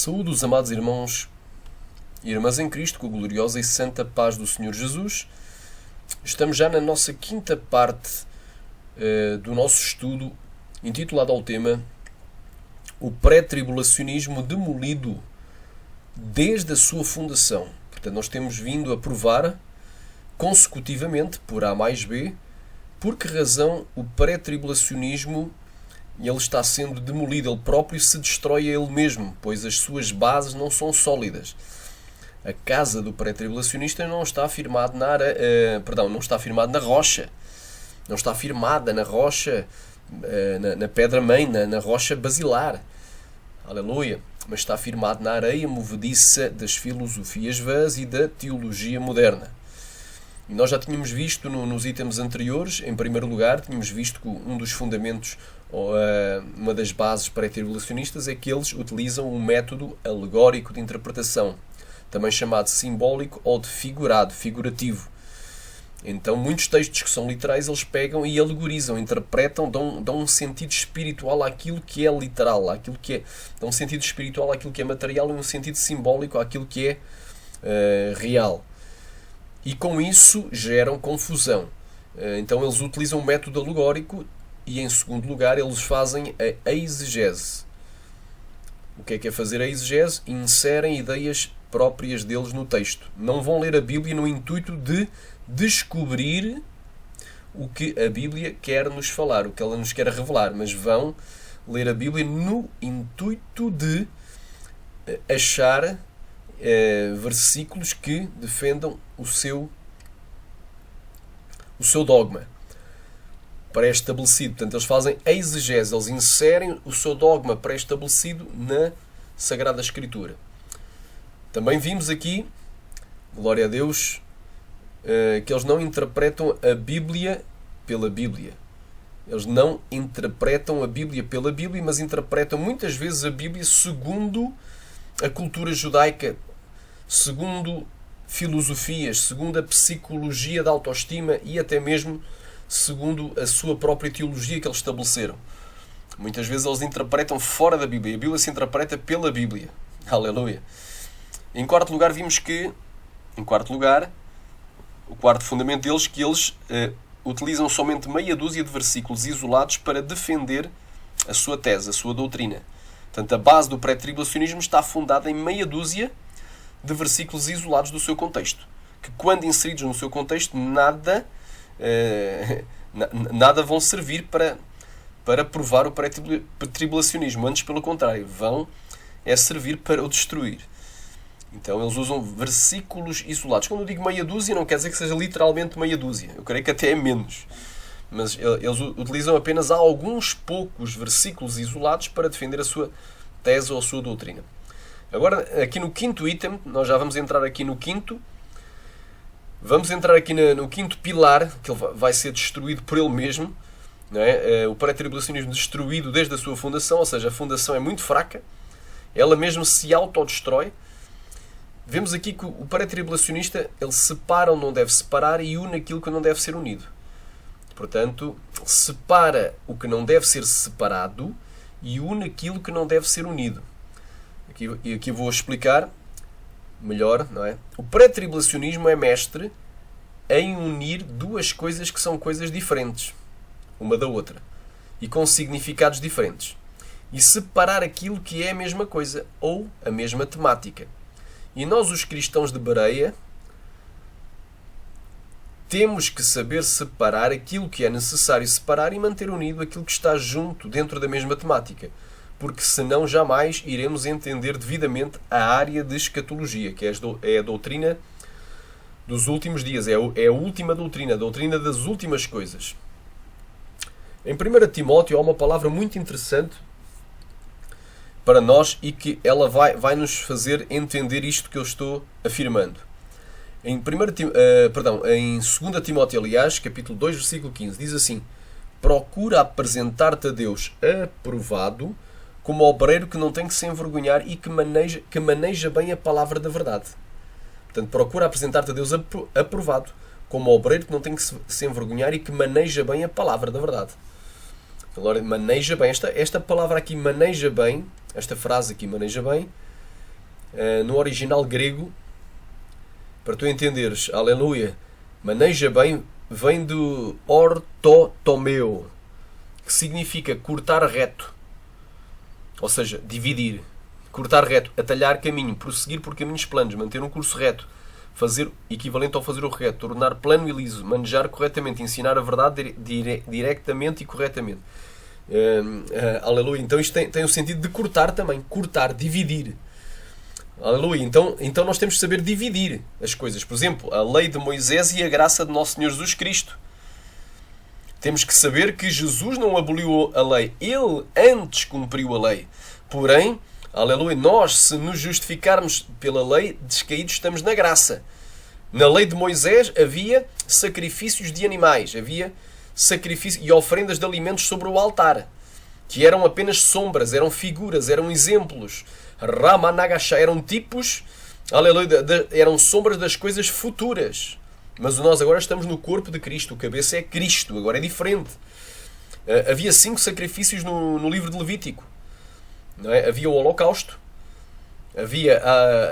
Saúde os amados irmãos e irmãs em Cristo, com a gloriosa e santa paz do Senhor Jesus. Estamos já na nossa quinta parte do nosso estudo, intitulado ao tema O pré-tribulacionismo demolido desde a sua fundação. Portanto, nós temos vindo a provar consecutivamente, por A mais B, por que razão o pré-tribulacionismo ele está sendo demolido, ele próprio se destrói a ele mesmo, pois as suas bases não são sólidas. A casa do pré-tribulacionista não está firmada não está firmada na rocha, não está firmada na rocha, na pedra-mãe, na rocha basilar. Aleluia! Mas está firmado na areia movediça das filosofias vãs e da teologia moderna. E nós já tínhamos visto nos itens anteriores, em primeiro lugar, tínhamos visto que um dos fundamentos, uma das bases pré-tribulacionistas, é que eles utilizam um método alegórico de interpretação, também chamado simbólico ou de figurativo. Então, muitos textos que são literais, eles pegam e alegorizam, interpretam, dão um sentido espiritual àquilo que é literal, dão um sentido espiritual àquilo que é material e um sentido simbólico àquilo que é real. E com isso geram confusão. Então eles utilizam um método alegórico e, em segundo lugar, eles fazem a exegese. O que é fazer a exegese? Inserem ideias próprias deles no texto. Não vão ler a Bíblia no intuito de descobrir o que a Bíblia quer nos falar, o que ela nos quer revelar, mas vão ler a Bíblia no intuito de achar versículos que defendam o seu dogma pré-estabelecido. Portanto, eles fazem a exegese, eles inserem o seu dogma pré-estabelecido na Sagrada Escritura. Também vimos aqui, glória a Deus, que eles não interpretam a Bíblia pela Bíblia. Eles não interpretam a Bíblia pela Bíblia, mas interpretam muitas vezes a Bíblia segundo a cultura judaica, segundo filosofias, segundo a psicologia da autoestima e até mesmo segundo a sua própria teologia que eles estabeleceram. Muitas vezes eles interpretam fora da Bíblia. A Bíblia se interpreta pela Bíblia. Aleluia! Em quarto lugar, vimos que, o quarto fundamento deles, que eles utilizam somente meia dúzia de versículos isolados para defender a sua tese, a sua doutrina. Portanto, a base do pré-tribulacionismo está fundada em meia dúzia de versículos isolados do seu contexto, que, quando inseridos no seu contexto, nada vão servir para provar o pré-tribulacionismo. Antes, pelo contrário, vão servir para o destruir. Então, eles usam versículos isolados. Quando eu digo meia dúzia, não quer dizer que seja literalmente meia dúzia. Eu creio que até é menos. Mas eles utilizam apenas alguns poucos versículos isolados para defender a sua tese ou a sua doutrina. Agora, aqui no quinto item, nós já vamos entrar aqui no quinto. Vamos entrar aqui no quinto pilar, que ele vai ser destruído por ele mesmo. Não é? O pré-tribulacionismo destruído desde a sua fundação, ou seja, a fundação é muito fraca. Ela mesmo se autodestrói. Vemos aqui que o pré-tribulacionista, ele separa onde não deve separar e une aquilo que não deve ser unido. Portanto, separa o que não deve ser separado e une aquilo que não deve ser unido. Aqui vou explicar melhor, não é? O pré-tribulacionismo é mestre em unir duas coisas que são coisas diferentes, uma da outra, e com significados diferentes, e separar aquilo que é a mesma coisa, ou a mesma temática. E nós, os cristãos de Bereia, temos que saber separar aquilo que é necessário separar e manter unido aquilo que está junto, dentro da mesma temática. Porque senão jamais iremos entender devidamente a área de escatologia, que é a doutrina dos últimos dias, é a última doutrina, a doutrina das últimas coisas. Em 1 Timóteo há uma palavra muito interessante para nós e que ela vai nos fazer entender isto que eu estou afirmando. Em 2 Timóteo, aliás, capítulo 2, versículo 15, diz assim: procura apresentar-te a Deus aprovado, como obreiro que não tem que se envergonhar e que maneja bem a palavra da verdade. Portanto, procura apresentar-te a Deus aprovado, como obreiro que não tem que se envergonhar e que maneja bem a palavra da verdade. Agora, maneja bem. Esta palavra aqui, maneja bem, esta frase aqui, maneja bem, no original grego, para tu entenderes, aleluia, maneja bem, vem do ortotomeo, que significa cortar reto, ou seja, dividir, cortar reto, atalhar caminho, prosseguir por caminhos planos, manter um curso reto, fazer equivalente ao fazer o reto, tornar plano e liso, manejar corretamente, ensinar a verdade diretamente e corretamente. Aleluia. Então isto tem o sentido de cortar também, cortar, dividir. Aleluia. Então nós temos que saber dividir as coisas. Por exemplo, a lei de Moisés e a graça de Nosso Senhor Jesus Cristo. Temos que saber que Jesus não aboliu a lei. Ele antes cumpriu a lei. Porém, aleluia, nós, se nos justificarmos pela lei, descaídos estamos na graça. Na lei de Moisés havia sacrifícios de animais, havia sacrifício e oferendas de alimentos sobre o altar, que eram apenas sombras, eram figuras, eram exemplos. Ramanagasha, eram tipos, aleluia, eram sombras das coisas futuras. Mas nós agora estamos no corpo de Cristo, o cabeça é Cristo, agora é diferente. Havia 5 sacrifícios no livro de Levítico. Não é? Havia o holocausto, havia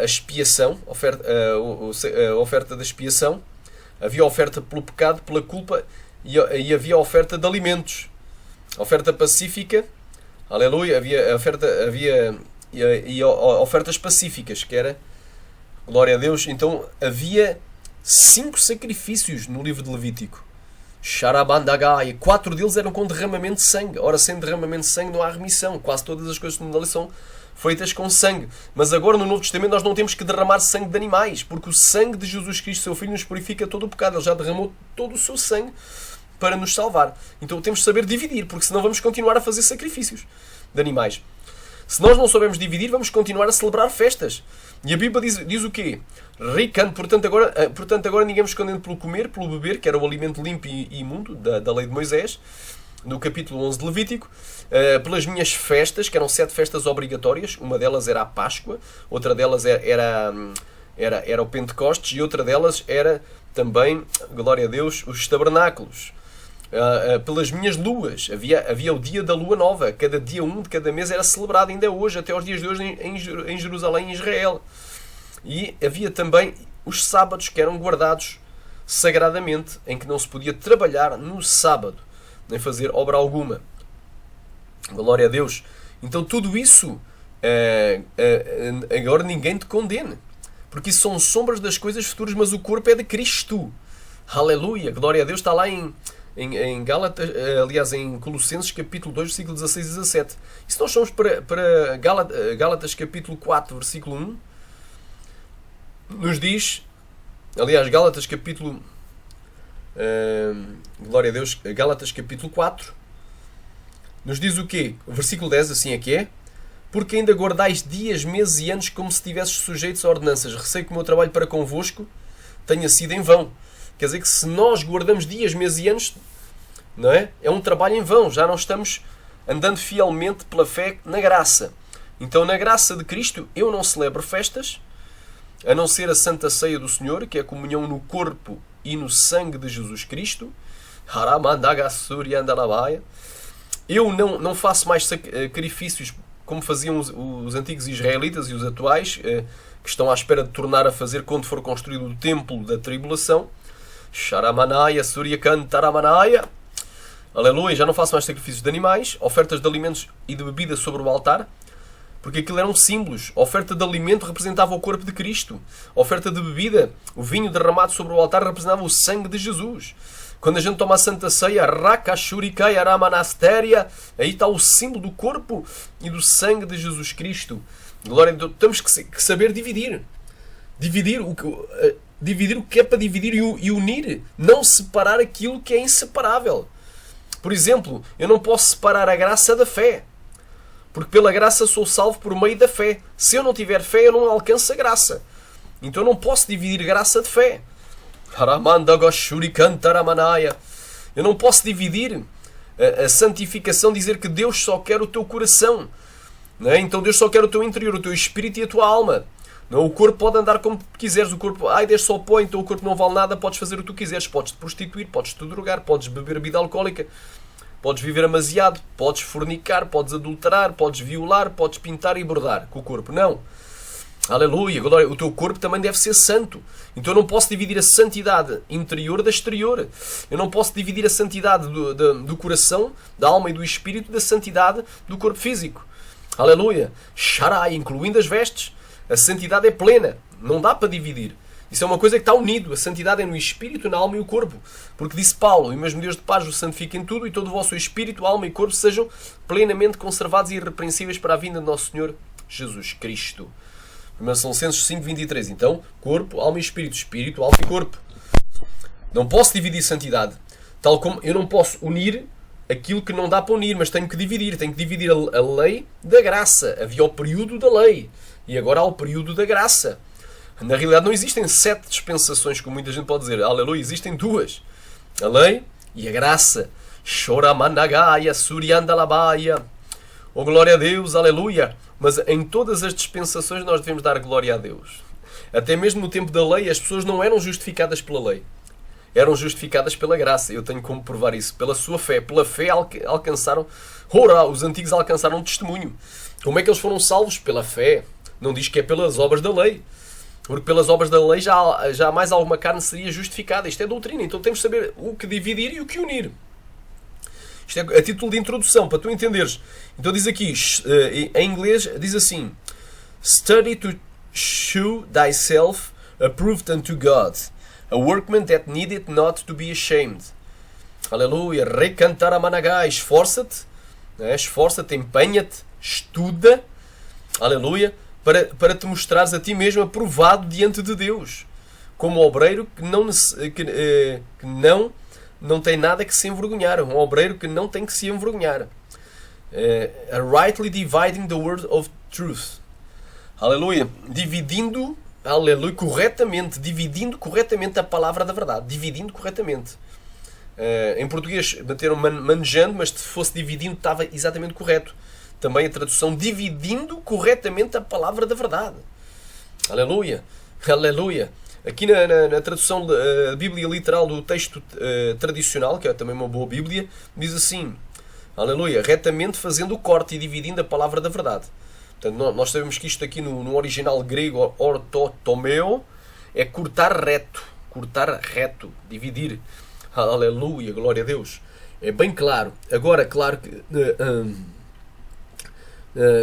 a expiação, a oferta da expiação, havia a oferta pelo pecado, pela culpa, e havia a oferta de alimentos, a oferta pacífica, aleluia, havia ofertas pacíficas, que era, glória a Deus. Então havia 5 sacrifícios no livro de Levítico. Sharabandagai, 4 deles eram com derramamento de sangue. Ora, sem derramamento de sangue não há remissão. Quase todas as coisas da lei são feitas com sangue. Mas agora no Novo Testamento nós não temos que derramar sangue de animais, porque o sangue de Jesus Cristo, seu Filho, nos purifica todo o pecado. Ele já derramou todo o seu sangue para nos salvar. Então temos de saber dividir, porque senão vamos continuar a fazer sacrifícios de animais. Se nós não soubermos dividir, vamos continuar a celebrar festas. E a Bíblia diz o quê? Rican, portanto agora ninguém vos condena pelo comer, pelo beber, que era o alimento limpo e imundo da lei de Moisés, no capítulo 11 de Levítico, pelas minhas festas, que eram 7 festas obrigatórias. Uma delas era a Páscoa, outra delas era o Pentecostes, e outra delas era também, glória a Deus, os tabernáculos. Pelas minhas luas, havia o dia da lua nova, cada dia 1 de cada mês era celebrado, ainda hoje, até aos dias de hoje, em Jerusalém, em Israel. E havia também os sábados, que eram guardados sagradamente, em que não se podia trabalhar no sábado, nem fazer obra alguma. Glória a Deus. Então tudo isso, agora ninguém te condene, porque isso são sombras das coisas futuras, mas o corpo é de Cristo. Aleluia, glória a Deus. Está lá em Gálatas, aliás, em Colossenses capítulo 2, versículo 16 e 17. E se nós somos para Gálatas capítulo 4, versículo 1, nos diz, aliás, Gálatas capítulo, glória a Deus, Gálatas capítulo 4, nos diz o quê? O versículo 10, assim é que é: porque ainda guardais dias, meses e anos como se estivesses sujeitos a ordenanças. Receio que o meu trabalho para convosco tenha sido em vão. Quer dizer que se nós guardamos dias, meses e anos, não é? É um trabalho em vão. Já não estamos andando fielmente pela fé na graça. Então, na graça de Cristo, eu não celebro festas, a não ser a Santa Ceia do Senhor, que é a comunhão no corpo e no sangue de Jesus Cristo. Eu não faço mais sacrifícios como faziam os antigos israelitas e os atuais, que estão à espera de tornar a fazer quando for construído o templo da tribulação. Sharamanaya, Suryakan, Taramanaya. Aleluia, já não faço mais sacrifícios de animais, ofertas de alimentos e de bebida sobre o altar, porque aquilo eram símbolos. A oferta de alimento representava o corpo de Cristo. A oferta de bebida, o vinho derramado sobre o altar, representava o sangue de Jesus. Quando a gente toma a Santa Ceia, Rakashurikai Aramanasteria, aí está o símbolo do corpo e do sangue de Jesus Cristo. Glória a Deus. Temos que saber dividir. Dividir o que é para dividir e unir. Não separar aquilo que é inseparável. Por exemplo, eu não posso separar a graça da fé, porque pela graça sou salvo por meio da fé. Se eu não tiver fé, eu não alcanço a graça. Então eu não posso dividir graça de fé. Eu não posso dividir a santificação, dizer que Deus só quer o teu coração. Não é? Então Deus só quer o teu interior, o teu espírito e a tua alma. Não, o corpo pode andar como quiseres. O corpo, deixa só pó, então o corpo não vale nada, podes fazer o que tu quiseres. Podes te prostituir, podes te drogar, podes beber bebida alcoólica, podes viver amasiado, podes fornicar, podes adulterar, podes violar, podes pintar e bordar com o corpo. Não. Aleluia, glória. O teu corpo também deve ser santo. Então eu não posso dividir a santidade interior da exterior. Eu não posso dividir a santidade do coração, da alma e do espírito da santidade do corpo físico. Aleluia. Sharai, incluindo as vestes. A santidade é plena. Não dá para dividir. Isso é uma coisa que está unido. A santidade é no espírito, na alma e o corpo. Porque disse Paulo, e o mesmo Deus de paz vos santifique em tudo, e todo o vosso espírito, alma e corpo sejam plenamente conservados e irrepreensíveis para a vinda de nosso Senhor Jesus Cristo. 1 Tessalonicenses 5:23. Então, corpo, alma e espírito. Espírito, alma e corpo. Não posso dividir santidade. Tal como eu não posso unir aquilo que não dá para unir, mas tenho que dividir. Tenho que dividir a lei da graça. Havia o período da lei. E agora há o período da graça. Na realidade não existem 7 dispensações, como muita gente pode dizer. Aleluia, existem 2. A lei e a graça. Choramanagaia, suriandalabaia. Oh, glória a Deus, aleluia. Mas em todas as dispensações nós devemos dar glória a Deus. Até mesmo no tempo da lei as pessoas não eram justificadas pela lei. Eram justificadas pela graça. Eu tenho como provar isso. Pela sua fé. Pela fé alcançaram... Ora, os antigos alcançaram um testemunho. Como é que eles foram salvos? Pela fé. Não diz que é pelas obras da lei. Porque pelas obras da lei já mais alguma carne seria justificada. Isto é doutrina. Então temos de saber o que dividir e o que unir. Isto é a título de introdução, para tu entenderes. Então diz aqui, em inglês, diz assim: Study to shew thyself approved unto God, a workman that needeth not to be ashamed. Aleluia. Recantar a managai. Esforça-te, né? Esforça-te, empenha-te, estuda. Aleluia. Para te mostrares a ti mesmo aprovado diante de Deus, como obreiro que não tem nada que se envergonhar. Um obreiro que não tem que se envergonhar. Rightly dividing the word of truth. Aleluia. Dividindo corretamente a palavra da verdade. Dividindo corretamente. Em português bateram manejando, mas se fosse dividindo estava exatamente correto. Também a tradução dividindo corretamente a palavra da verdade. Aleluia. Aleluia. Aqui na tradução da Bíblia literal do texto tradicional, que é também uma boa Bíblia, diz assim: aleluia, retamente fazendo o corte e dividindo a palavra da verdade. Portanto, nós sabemos que isto aqui no original grego, ortotomeo, é cortar reto, dividir. Aleluia, glória a Deus. É bem claro. Agora, claro que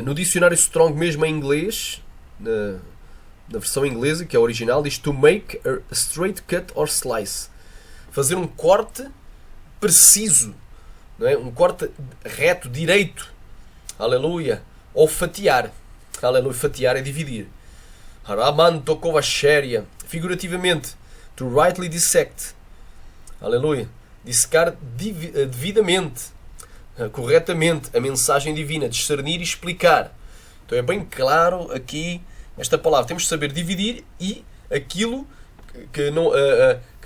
no dicionário Strong, mesmo em inglês, na versão inglesa, que é a original, diz to make a straight cut or slice. Fazer um corte preciso, não é? Um corte reto, direito. Aleluia. Ou fatiar. Aleluia. Fatiar é dividir. Haramanto kovasheria. Figurativamente, to rightly dissect. Aleluia. Dissecar devidamente, corretamente, a mensagem divina. Discernir e explicar. Então é bem claro aqui esta palavra. Temos de saber dividir e aquilo que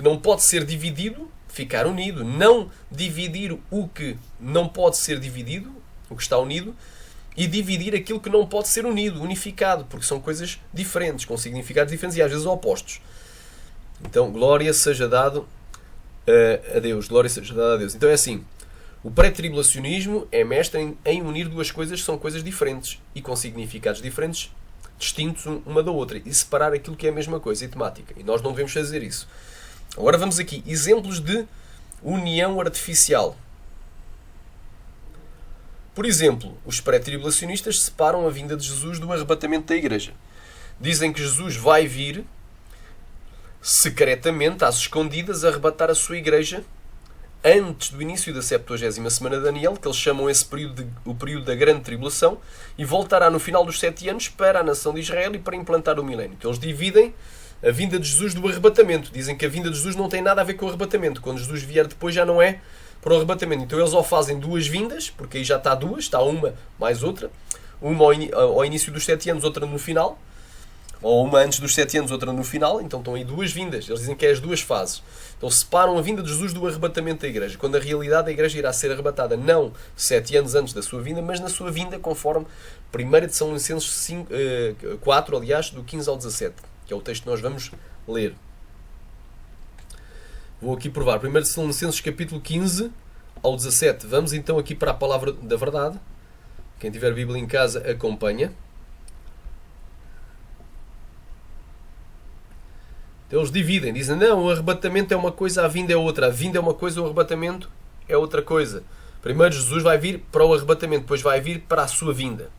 não pode ser dividido, ficar unido. Não dividir o que não pode ser dividido, o que está unido, e dividir aquilo que não pode ser unido, unificado, porque são coisas diferentes, com significados diferentes e às vezes opostos. Então, glória seja dado a Deus. Glória seja dada a Deus. Então é assim. O pré-tribulacionismo é mestre em unir duas coisas que são coisas diferentes e com significados diferentes, distintos uma da outra, e separar aquilo que é a mesma coisa e temática. E nós não devemos fazer isso. Agora vamos aqui. Exemplos de união artificial. Por exemplo, os pré-tribulacionistas separam a vinda de Jesus do arrebatamento da igreja. Dizem que Jesus vai vir secretamente, às escondidas, arrebatar a sua igreja antes do início da 70ª semana de Daniel, que eles chamam esse período o período da grande tribulação, e voltará no final dos 7 anos para a nação de Israel e para implantar o milénio. Então eles dividem a vinda de Jesus do arrebatamento. Dizem que a vinda de Jesus não tem nada a ver com o arrebatamento. Quando Jesus vier depois já não é para o arrebatamento. Então eles ou fazem duas vindas, porque aí já está duas, está uma mais outra, uma ao início dos 7 anos, outra no final, ou uma antes dos 7 anos, outra no final. Então estão aí duas vindas. Eles dizem que é as duas fases. Então separam a vinda de Jesus do arrebatamento da igreja, quando a realidade a igreja irá ser arrebatada não 7 anos antes da sua vinda, mas na sua vinda, conforme 1 de Tessalonicenses 4, aliás, do 15 ao 17, que é o texto que nós vamos ler. Vou aqui provar. 1 de Tessalonicenses capítulo 15 ao 17. Vamos então aqui para a palavra da verdade. Quem tiver Bíblia em casa, acompanha. Então eles dividem, dizem, não, o arrebatamento é uma coisa, a vinda é outra. A vinda é uma coisa, o arrebatamento é outra coisa. Primeiro Jesus vai vir para o arrebatamento, depois vai vir para a sua vinda.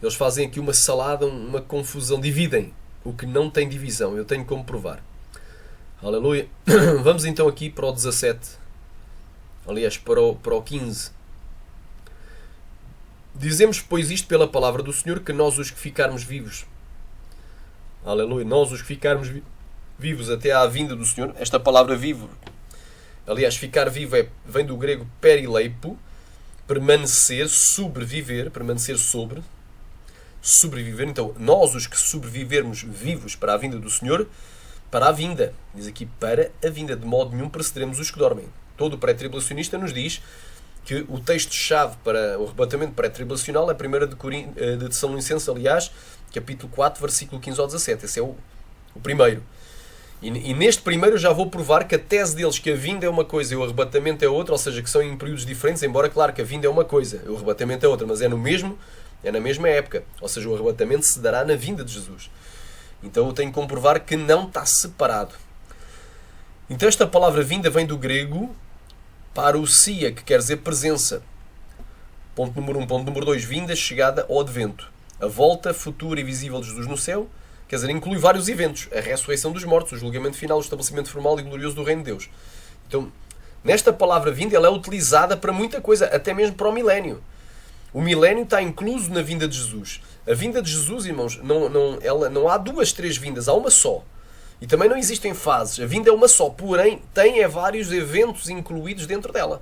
Eles fazem aqui uma salada, uma confusão, dividem o que não tem divisão. Eu tenho como provar. Aleluia. Vamos então aqui para o 17. Aliás, para o 15. Dizemos, pois, isto pela palavra do Senhor, que nós os que ficarmos vivos. Aleluia. Nós os que ficarmos vivos até à vinda do Senhor. Esta palavra vivo, aliás, ficar vivo vem do grego perileipo, permanecer, sobreviver, permanecer sobre, sobreviver. Então, nós os que sobrevivermos vivos para a vinda do Senhor, para a vinda, diz aqui, para a vinda, de modo nenhum precederemos os que dormem. Todo o pré-tribulacionista nos diz que o texto-chave para o arrebatamento pré-tribulacional é a 1 de Tessalonicenses, aliás, capítulo 4, versículo 15 ao 17. Esse é o primeiro. E neste primeiro eu já vou provar que a tese deles, que a vinda é uma coisa e o arrebatamento é outra, ou seja, que são em períodos diferentes, embora, claro, que a vinda é uma coisa, o arrebatamento é outra, mas é na mesma época. Ou seja, o arrebatamento se dará na vinda de Jesus. Então eu tenho que comprovar que não está separado. Então esta palavra vinda vem do grego parousia, que quer dizer presença. Ponto número 1. Ponto número 2. Vinda, chegada ou advento. A volta futura e visível de Jesus no céu, quer dizer, inclui vários eventos. A ressurreição dos mortos, o julgamento final, o estabelecimento formal e glorioso do reino de Deus. Então, nesta palavra vinda, ela é utilizada para muita coisa, até mesmo para o milénio. O milénio está incluso na vinda de Jesus. A vinda de Jesus, irmãos, não há 2, 3 vindas, há uma só. E também não existem fases. A vinda é uma só, porém tem vários eventos incluídos dentro dela.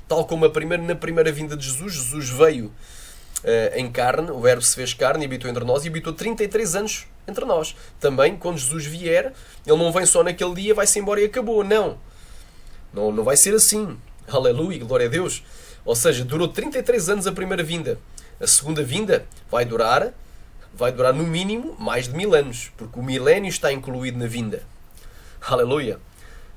Tal como na primeira vinda de Jesus, Jesus veio em carne, o Verbo se fez carne e habitou entre nós, e habitou 33 anos entre nós. Também, quando Jesus vier, ele não vem só naquele dia, vai-se embora e acabou. Não vai ser assim. Aleluia, glória a Deus. Ou seja, durou 33 anos a primeira vinda. A segunda vinda vai durar no mínimo mais de 1000 anos, porque o milénio está incluído na vinda. Aleluia.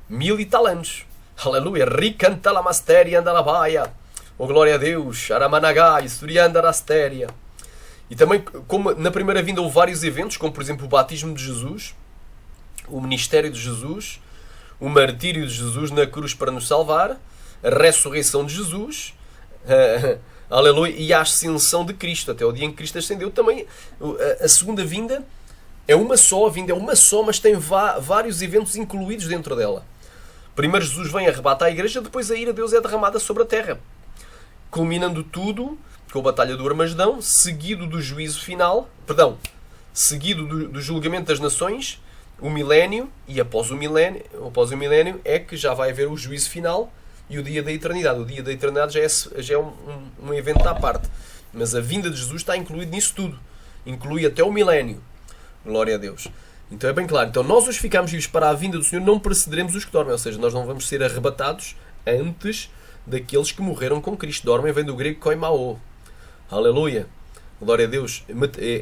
1000 e tal anos. Aleluia. Ricanta la masteria andalabaia. Oh, glória a Deus. Aramanagai, Surianda rastéria. E também, como na primeira vinda houve vários eventos, como por exemplo o batismo de Jesus, o ministério de Jesus, o martírio de Jesus na cruz para nos salvar, a ressurreição de Jesus, aleluia, e a ascensão de Cristo, até o dia em que Cristo ascendeu. Também a segunda vinda é uma só, a vinda é uma só, mas tem vários eventos incluídos dentro dela. Primeiro Jesus vem arrebatar a igreja, depois a ira de Deus é derramada sobre a terra, culminando tudo com a batalha do Armagedão, seguido do juízo final, seguido do julgamento das nações, o milénio, e após o milénio é que já vai haver o juízo final e o dia da eternidade. O dia da eternidade já é um evento à parte. Mas a vinda de Jesus está incluído nisso tudo. Inclui até o milénio. Glória a Deus. Então é bem claro. Então nós os ficamos vivos para a vinda do Senhor, não precederemos os que dormem. Ou seja, nós não vamos ser arrebatados antes daqueles que morreram com Cristo. Dormem vem do grego koimao. Aleluia. Glória a Deus.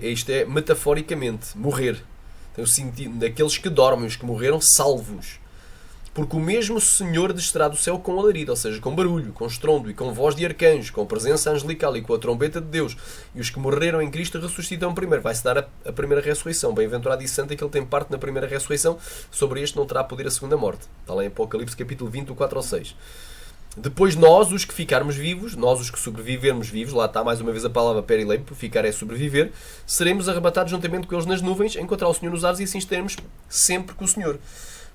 Isto é metaforicamente. Morrer. Tem o sentido daqueles que dormem, os que morreram salvos. Porque o mesmo Senhor descerá do céu com alarido, ou seja, com barulho, com estrondo e com voz de arcanjo, com presença angelical e com a trombeta de Deus. E os que morreram em Cristo ressuscitam primeiro. Vai-se dar a primeira ressurreição. Bem-aventurado e santo é que ele tem parte na primeira ressurreição. Sobre este não terá poder a segunda morte. Está lá em Apocalipse capítulo 20, 4 ao 6. Depois nós, os que ficarmos vivos, nós os que sobrevivermos vivos, lá está mais uma vez a palavra perileipo, ficar é sobreviver, seremos arrebatados juntamente com eles nas nuvens, encontrar o Senhor nos ares e assim estaremos sempre com o Senhor.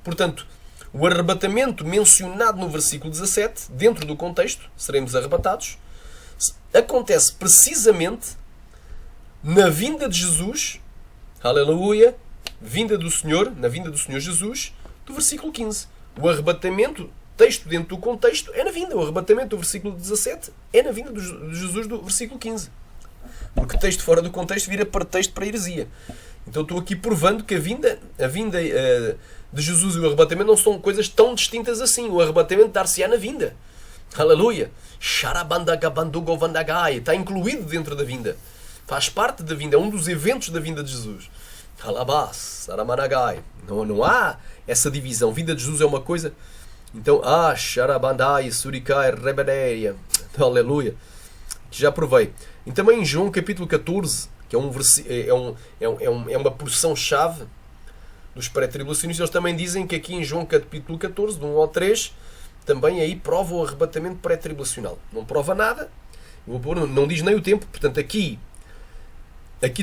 Portanto, o arrebatamento mencionado no versículo 17, dentro do contexto, seremos arrebatados, acontece precisamente na vinda de Jesus, aleluia, vinda do Senhor, na vinda do Senhor Jesus, do versículo 15. O arrebatamento, texto dentro do contexto, é na vinda. O arrebatamento do versículo 17 é na vinda de Jesus do versículo 15. Porque texto fora do contexto vira pretexto para heresia. Então estou aqui provando que a vinda de Jesus e o arrebatamento não são coisas tão distintas assim. O arrebatamento dar-se-á na vinda. Aleluia. Está incluído dentro da vinda. Faz parte da vinda. É um dos eventos da vinda de Jesus. Não há essa divisão. Vinda de Jesus é uma coisa. Então, Sharabandai, Surikai, Rebedeia. Aleluia. Que já provei. E também em João capítulo 14, que é uma porção-chave, dos pré-tribulacionistas, eles também dizem que aqui em João capítulo 14, de 1 ao 3, também aí prova o arrebatamento pré-tribulacional. Não prova nada, não diz nem o tempo, portanto aqui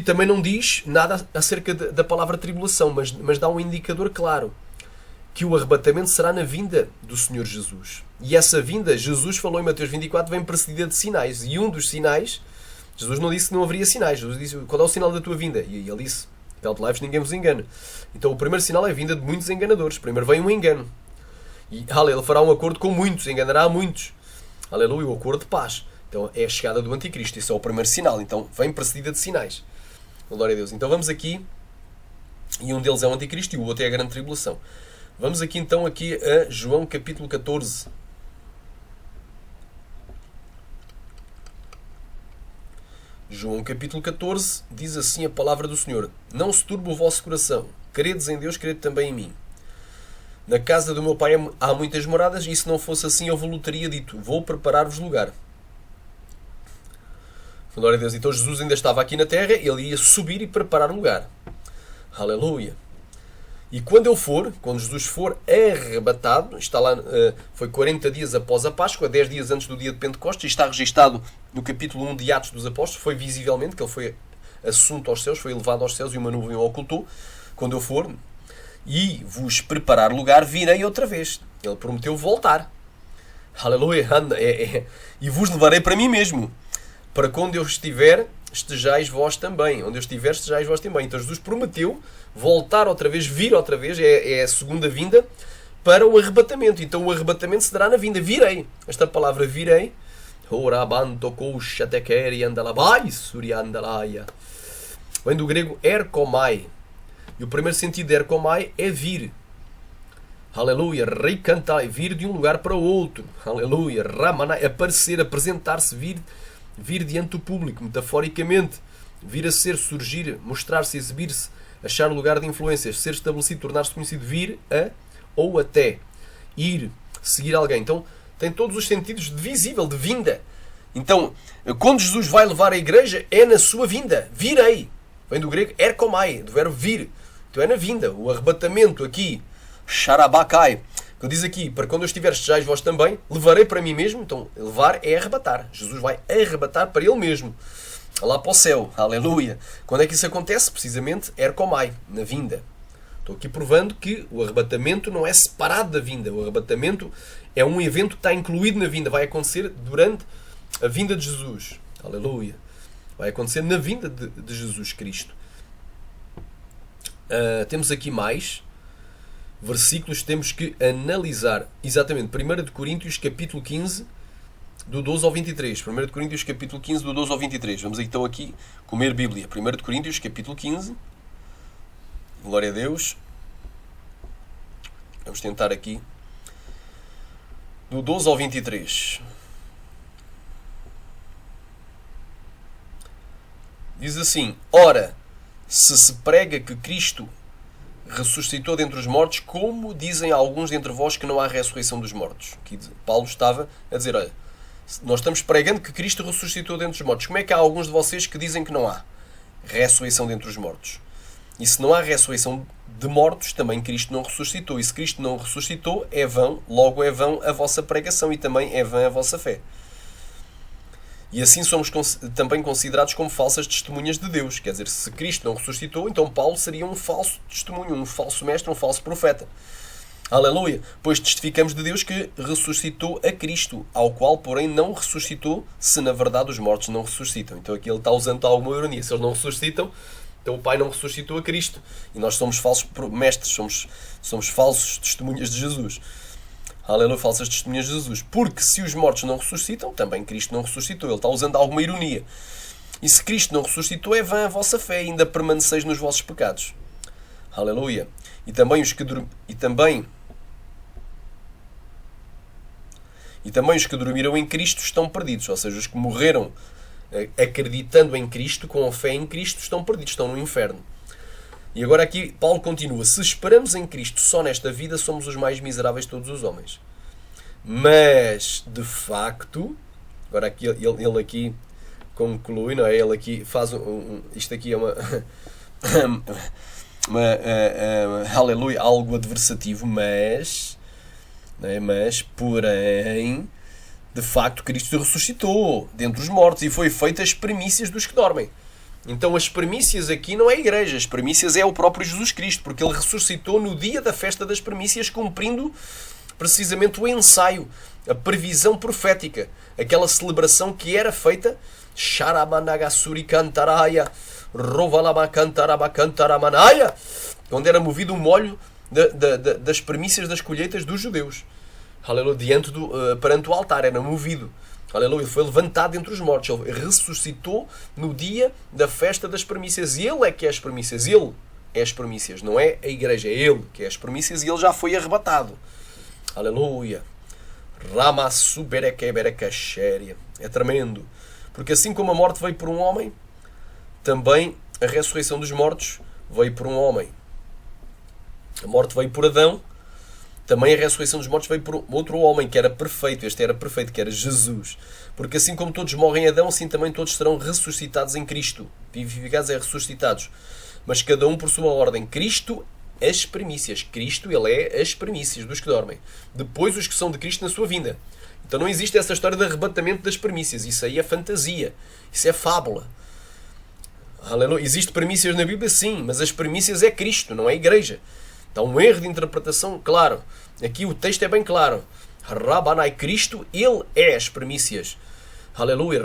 também não diz nada acerca da palavra tribulação, mas dá um indicador claro, que o arrebatamento será na vinda do Senhor Jesus. E essa vinda, Jesus falou em Mateus 24, vem precedida de sinais. E um dos sinais, Jesus não disse que não haveria sinais. Jesus disse, qual é o sinal da tua vinda? E ele disse, cautelai-vos, ninguém vos engana. Então o primeiro sinal é a vinda de muitos enganadores. Primeiro vem um engano. E ele fará um acordo com muitos, enganará a muitos. Aleluia, o acordo de paz. Então é a chegada do anticristo. Esse é o primeiro sinal. Então vem precedida de sinais. Glória a Deus. Então vamos aqui, e um deles é o anticristo e o outro é a grande tribulação. Vamos aqui então a João capítulo 14. João capítulo 14 diz assim a palavra do Senhor: não se turbe o vosso coração, credes em Deus, crede também em mim. Na casa do meu pai há muitas moradas, e se não fosse assim eu vos teria dito, vou preparar-vos lugar. Glória a Deus. Então Jesus ainda estava aqui na terra, ele ia subir e preparar lugar. Aleluia. E quando Jesus for arrebatado, está lá, foi 40 dias após a Páscoa, 10 dias antes do dia de Pentecostes, e está registado no capítulo 1 de Atos dos Apóstolos, foi visivelmente que ele foi assunto aos céus, foi elevado aos céus e uma nuvem o ocultou. Quando eu for e vos preparar lugar, virei outra vez. Ele prometeu voltar. Aleluia. E vos levarei para mim mesmo, para quando eu estiver, estejais vós também. Onde eu estiver, estejais vós também. Então Jesus prometeu voltar outra vez, vir outra vez, é a segunda vinda, para o arrebatamento. Então o arrebatamento se dará na vinda. Virei. Esta palavra virei, vem do grego erkomai. E o primeiro sentido de erkomai é vir. Aleluia. Reikantai, vir de um lugar para o outro. Aleluia. Ramanai, aparecer, apresentar-se, vir diante do público, metaforicamente, vir a ser, surgir, mostrar-se, exibir-se, achar lugar de influências, ser estabelecido, tornar-se conhecido, vir a ou até, ir, seguir alguém. Então tem todos os sentidos de visível, de vinda. Então, quando Jesus vai levar a igreja, é na sua vinda. Virei. Vem do grego erkomai, do verbo vir. Então é na vinda. O arrebatamento aqui, sharabakai, que diz aqui, para quando eu estiver, estejais vós também, levarei para mim mesmo. Então, levar é arrebatar. Jesus vai arrebatar para ele mesmo, lá para o céu. Aleluia. Quando é que isso acontece? Precisamente, erkomai, na vinda. Estou aqui provando que o arrebatamento não é separado da vinda. O arrebatamento é um evento que está incluído na vinda. Vai acontecer durante a vinda de Jesus. Aleluia. Vai acontecer na vinda de Jesus Cristo. Temos aqui mais versículos, temos que analisar. Exatamente, 1 de Coríntios capítulo 15, do 12 ao 23. 1 de Coríntios capítulo 15, do 12 ao 23. Vamos então aqui comer Bíblia. 1 de Coríntios capítulo 15. Glória a Deus. Vamos tentar aqui. Do 12 ao 23. Diz assim: ora, se prega que Cristo ressuscitou dentre os mortos, como dizem alguns dentre vós que não há ressurreição dos mortos? Aqui Paulo estava a dizer, olha, nós estamos pregando que Cristo ressuscitou dentre os mortos. Como é que há alguns de vocês que dizem que não há ressurreição dentre os mortos? E se não há ressurreição de mortos, também Cristo não ressuscitou. E se Cristo não ressuscitou, é vão, logo é vão a vossa pregação e também é vã a vossa fé. E assim somos também considerados como falsas testemunhas de Deus. Quer dizer, se Cristo não ressuscitou, então Paulo seria um falso testemunho, um falso mestre, um falso profeta. Aleluia! Pois testificamos de Deus que ressuscitou a Cristo, ao qual, porém, não ressuscitou, se na verdade os mortos não ressuscitam. Então aqui ele está usando alguma ironia. Se eles não ressuscitam, então o Pai não ressuscitou a Cristo. E nós somos falsos mestres, somos falsos testemunhas de Jesus. Aleluia, falsas testemunhas de Jesus. Porque se os mortos não ressuscitam, também Cristo não ressuscitou. Ele está usando alguma ironia. E se Cristo não ressuscitou, é vã a vossa fé, ainda permaneceis nos vossos pecados. Aleluia. E também os que dormiram em Cristo estão perdidos. Ou seja, os que morreram acreditando em Cristo, com a fé em Cristo, estão perdidos, estão no inferno. E agora aqui Paulo continua: se esperamos em Cristo só nesta vida, somos os mais miseráveis de todos os homens. Mas, de facto, agora aqui, ele aqui conclui, não é? Ele aqui faz isto aqui é uma aleluia, algo adversativo, porém, de facto, Cristo ressuscitou dentre os mortos e foi feita as primícias dos que dormem. Então as primícias aqui não é a igreja, as primícias é o próprio Jesus Cristo, porque ele ressuscitou no dia da festa das primícias, cumprindo precisamente o ensaio, a previsão profética, aquela celebração que era feita, Sharamanagasuri Kantaraya, Rovalama Kantaraba Kantaramanaya, onde era movido o molho das primícias das colheitas dos judeus. Aleluia, perante o altar, era movido. Aleluia, ele foi levantado entre os mortos, ele ressuscitou no dia da festa das primícias. E ele é que é as primícias, ele é as primícias, não é a igreja, é ele que é as primícias e ele já foi arrebatado. Aleluia. Ramassuberekeberekashéria. É tremendo. Porque assim como a morte veio por um homem, também a ressurreição dos mortos veio por um homem. A morte veio por Adão, também a ressurreição dos mortos veio por outro homem que era perfeito. Este era perfeito, que era Jesus. Porque assim como todos morrem em Adão, assim também todos serão ressuscitados em Cristo. Vivificados é ressuscitados. Mas cada um por sua ordem. Cristo, as primícias. Cristo, ele é as primícias dos que dormem. Depois os que são de Cristo na sua vinda. Então não existe essa história de arrebatamento das primícias. Isso aí é fantasia. Isso é fábula. Aleluia. Existe primícias na Bíblia? Sim. Mas as primícias é Cristo, não é a igreja. Então um erro de interpretação, claro. Aqui o texto é bem claro. Rabanai, Cristo, ele é as primícias. Aleluia.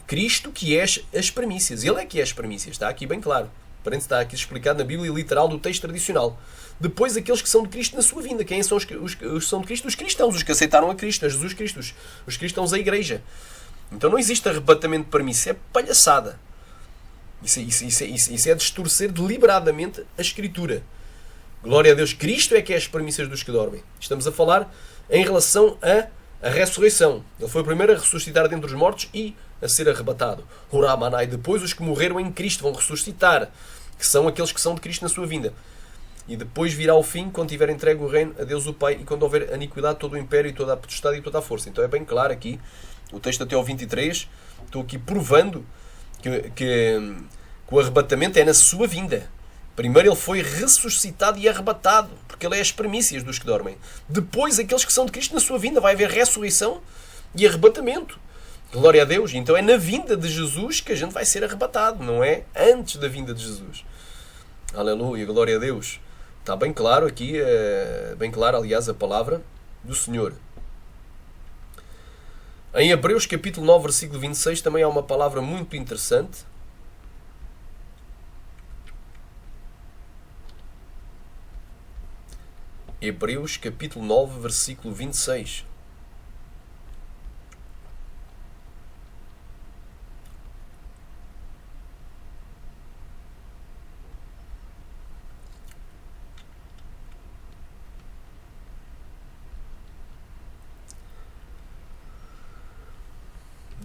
Cristo que é as primícias. Ele é que é as primícias. Está aqui bem claro. Parece que está aqui explicado na Bíblia literal do texto tradicional. Depois aqueles que são de Cristo na sua vinda. Quem são os que são de Cristo? Os cristãos, os que aceitaram a Cristo, a Jesus Cristo. Os cristãos, a igreja. Então não existe arrebatamento de primícia. É palhaçada. Isso é distorcer deliberadamente a Escritura. Glória a Deus, Cristo é que é as primícias dos que dormem. Estamos a falar em relação à ressurreição. Ele foi o primeiro a ressuscitar dentre os mortos e a ser arrebatado. Uramanai, depois os que morreram em Cristo vão ressuscitar, que são aqueles que são de Cristo na sua vinda. E depois virá o fim, quando tiver entregue o reino a Deus o Pai e quando houver aniquidade todo o império e toda a potestade e toda a força. Então é bem claro aqui, o texto até ao 23, estou aqui provando que o arrebatamento é na sua vinda. Primeiro ele foi ressuscitado e arrebatado, porque ele é as primícias dos que dormem. Depois aqueles que são de Cristo na sua vinda, vai haver ressurreição e arrebatamento. Glória a Deus. Então é na vinda de Jesus que a gente vai ser arrebatado, não é antes da vinda de Jesus. Aleluia, glória a Deus. Está bem claro aqui, bem claro, aliás, a palavra do Senhor. Em Hebreus capítulo 9, versículo 26, também há uma palavra muito interessante. Hebreus capítulo 9, versículo 26.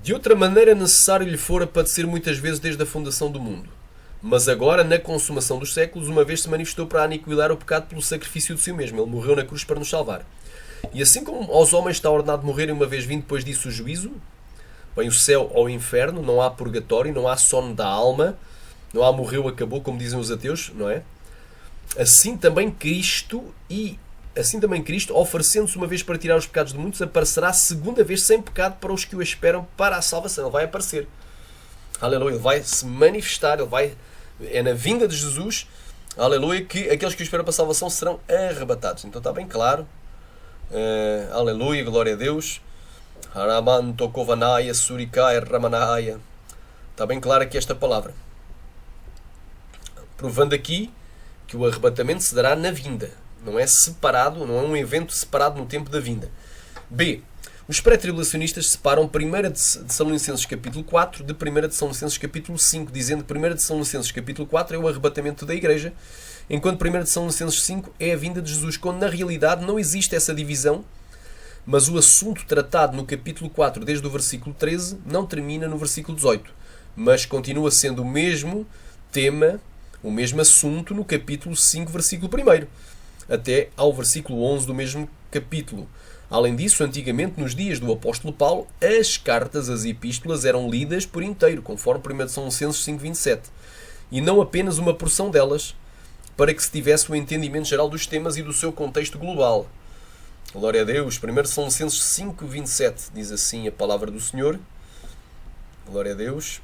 De outra maneira necessário lhe fora padecer muitas vezes desde a fundação do mundo. Mas agora, na consumação dos séculos, uma vez se manifestou para aniquilar o pecado pelo sacrifício de si mesmo. Ele morreu na cruz para nos salvar. E assim como aos homens está ordenado morrerem uma vez vindo depois disso o juízo, bem, o céu ou o inferno, não há purgatório, não há sono da alma, não há morreu, acabou, como dizem os ateus, não é? Assim também Cristo, oferecendo-se uma vez para tirar os pecados de muitos, aparecerá segunda vez sem pecado para os que o esperam para a salvação. Ele vai aparecer. Aleluia. Ele vai se manifestar, é na vinda de Jesus, aleluia, que aqueles que o esperam para a salvação serão arrebatados. Então está bem claro. Aleluia, glória a Deus. Está bem claro aqui esta palavra. Provando aqui que o arrebatamento se dará na vinda. Não é separado, não é um evento separado no tempo da vinda. B. Os pré-tribulacionistas separam 1 de Tessalonicenses capítulo 4 de 1 de Tessalonicenses capítulo 5, dizendo que 1 de Tessalonicenses capítulo 4 é o arrebatamento da igreja, enquanto 1 de Tessalonicenses 5 é a vinda de Jesus, quando na realidade não existe essa divisão, mas o assunto tratado no capítulo 4 desde o versículo 13 não termina no versículo 18, mas continua sendo o mesmo tema, o mesmo assunto no capítulo 5, versículo 1, até ao versículo 11 do mesmo capítulo. Além disso, antigamente, nos dias do apóstolo Paulo, as cartas, as epístolas, eram lidas por inteiro, conforme 1 Tessalonicenses 5:27, e não apenas uma porção delas, para que se tivesse o entendimento geral dos temas e do seu contexto global. Glória a Deus. 1 Tessalonicenses 5:27 diz assim a palavra do Senhor. Glória a Deus.